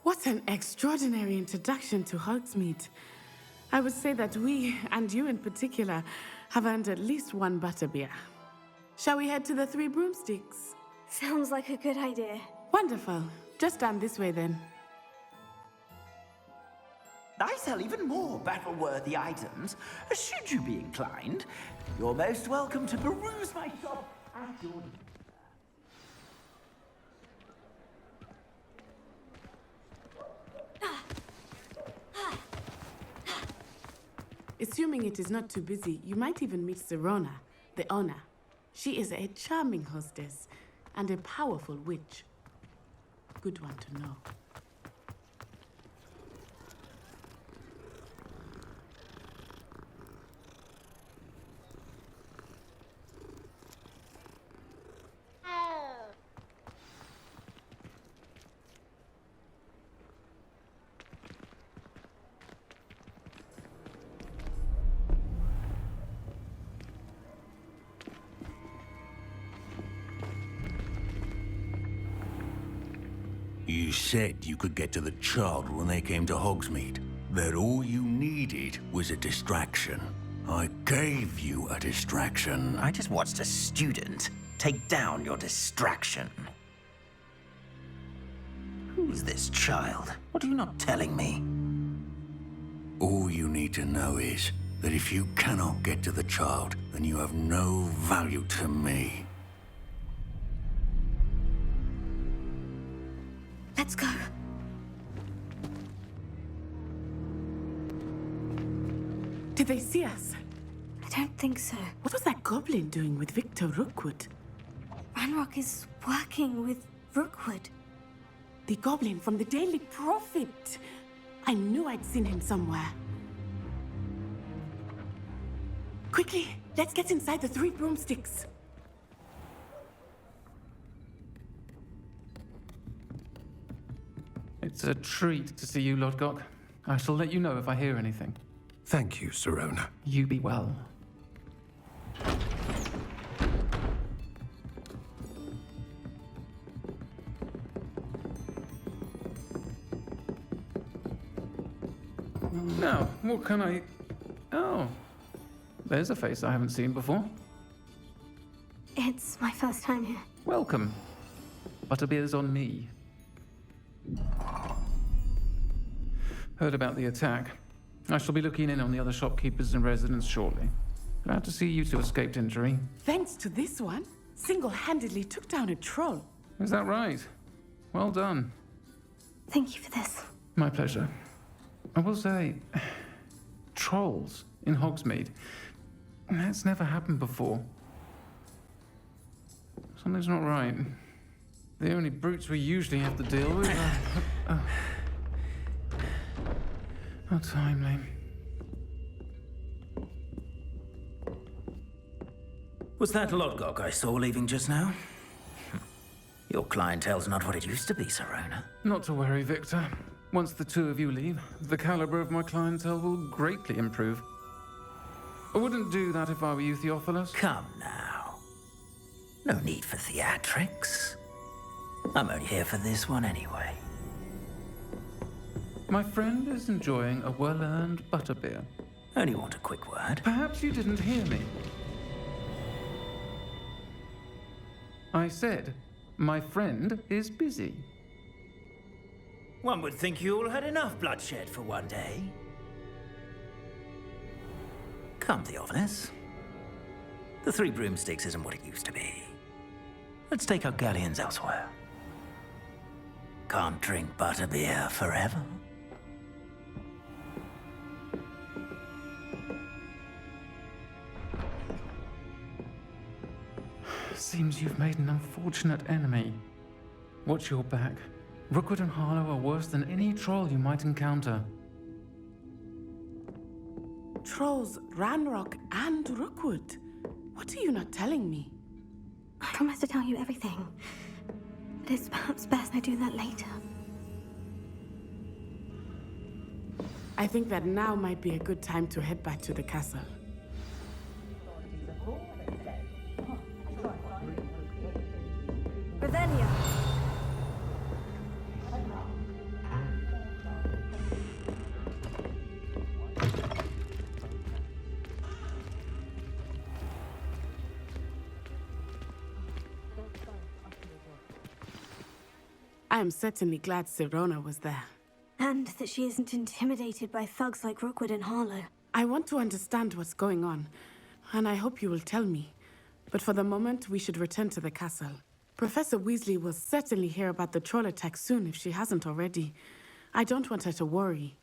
What an extraordinary introduction to Hogsmeade. I would say that we, and you in particular, have earned at least one butterbeer. Shall we head to the Three Broomsticks? Sounds like a good idea. Wonderful. Just down this way then. I sell even more battle-worthy items. Should you be inclined, you're most welcome to peruse my shop at your leisure. Assuming it is not too busy, you might even meet Serona, the owner. She is a charming hostess and a powerful witch. Good one to know. You said you could get to the child when they came to Hogsmeade. That all you needed was a distraction. I gave you a distraction. I just watched a student take down your distraction. Who's this child? What are you not telling me? All you need to know is that if you cannot get to the child, then you have no value to me. Let's go. Did they see us? I don't think so. What was that goblin doing with Victor Rookwood? Ranrock is working with Rookwood. The goblin from the Daily Prophet. I knew I'd seen him somewhere. Quickly, let's get inside the 3 broomsticks. It's a treat to see you, Lodgok. I shall let you know if I hear anything. Thank you, Sirona. You be well. Now, what can I... Oh, there's a face I haven't seen before. It's my first time here. Welcome. Butterbeer's on me. Heard about the attack. I shall be looking in on the other shopkeepers and residents shortly. Glad to see you two escaped injury. Thanks to this one, single-handedly took down a troll. Is that right? Well done. Thank you for this. My pleasure. I will say, trolls in Hogsmeade. That's never happened before. Something's not right. The only brutes we usually have to deal with are... How timely. Was that Lodgok I saw leaving just now? Your clientele's not what it used to be, Sirona. Not to worry, Victor. Once the two of you leave, the caliber of my clientele will greatly improve. I wouldn't do that if I were you, Theophilus. Come now. No need for theatrics. I'm only here for this one anyway. My friend is enjoying a well-earned butterbeer. Only want a quick word. Perhaps you didn't hear me. I said, my friend is busy. One would think you all had enough bloodshed for one day. Come, Theophilus. The 3 broomsticks isn't what it used to be. Let's take our galleons elsewhere. Can't drink butterbeer forever. Seems you've made an unfortunate enemy. Watch your back. Rookwood and Harlow are worse than any troll you might encounter. Trolls, Ranrock, and Rookwood. What are you not telling me? I promise to tell you everything. But it's perhaps best I do that later. I think that now might be a good time to head back to the castle. Ravenia. I am certainly glad Sirona was there. And that she isn't intimidated by thugs like Rookwood and Harlow. I want to understand what's going on, and I hope you will tell me. But for the moment, we should return to the castle. Professor Weasley will certainly hear about the troll attack soon if she hasn't already. I don't want her to worry.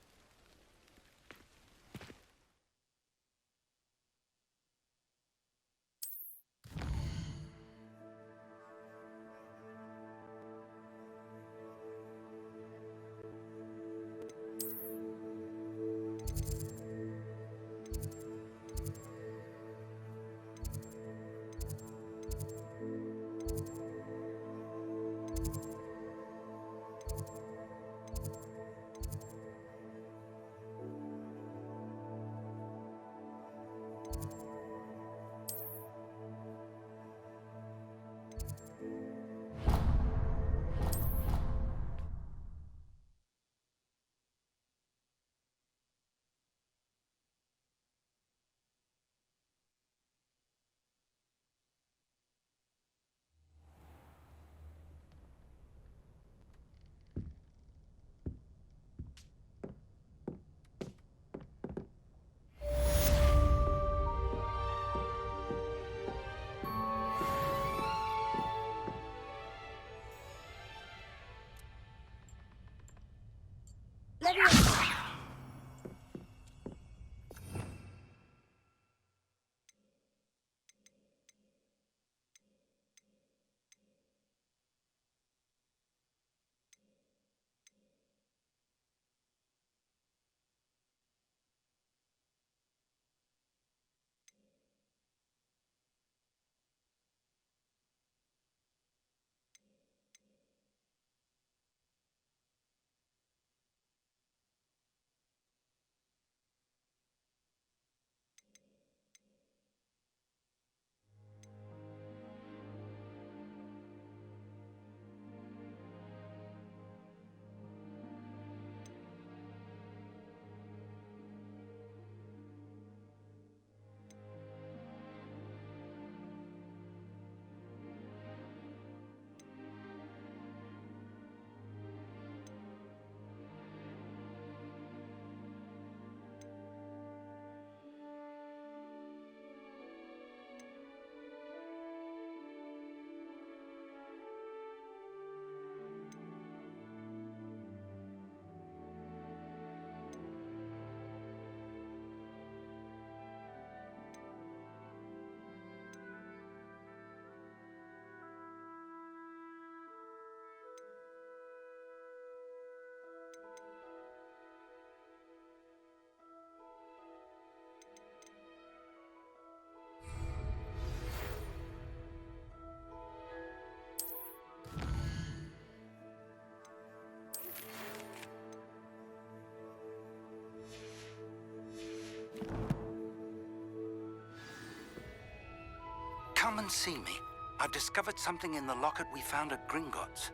Come and see me. I've discovered something in the locket we found at Gringotts.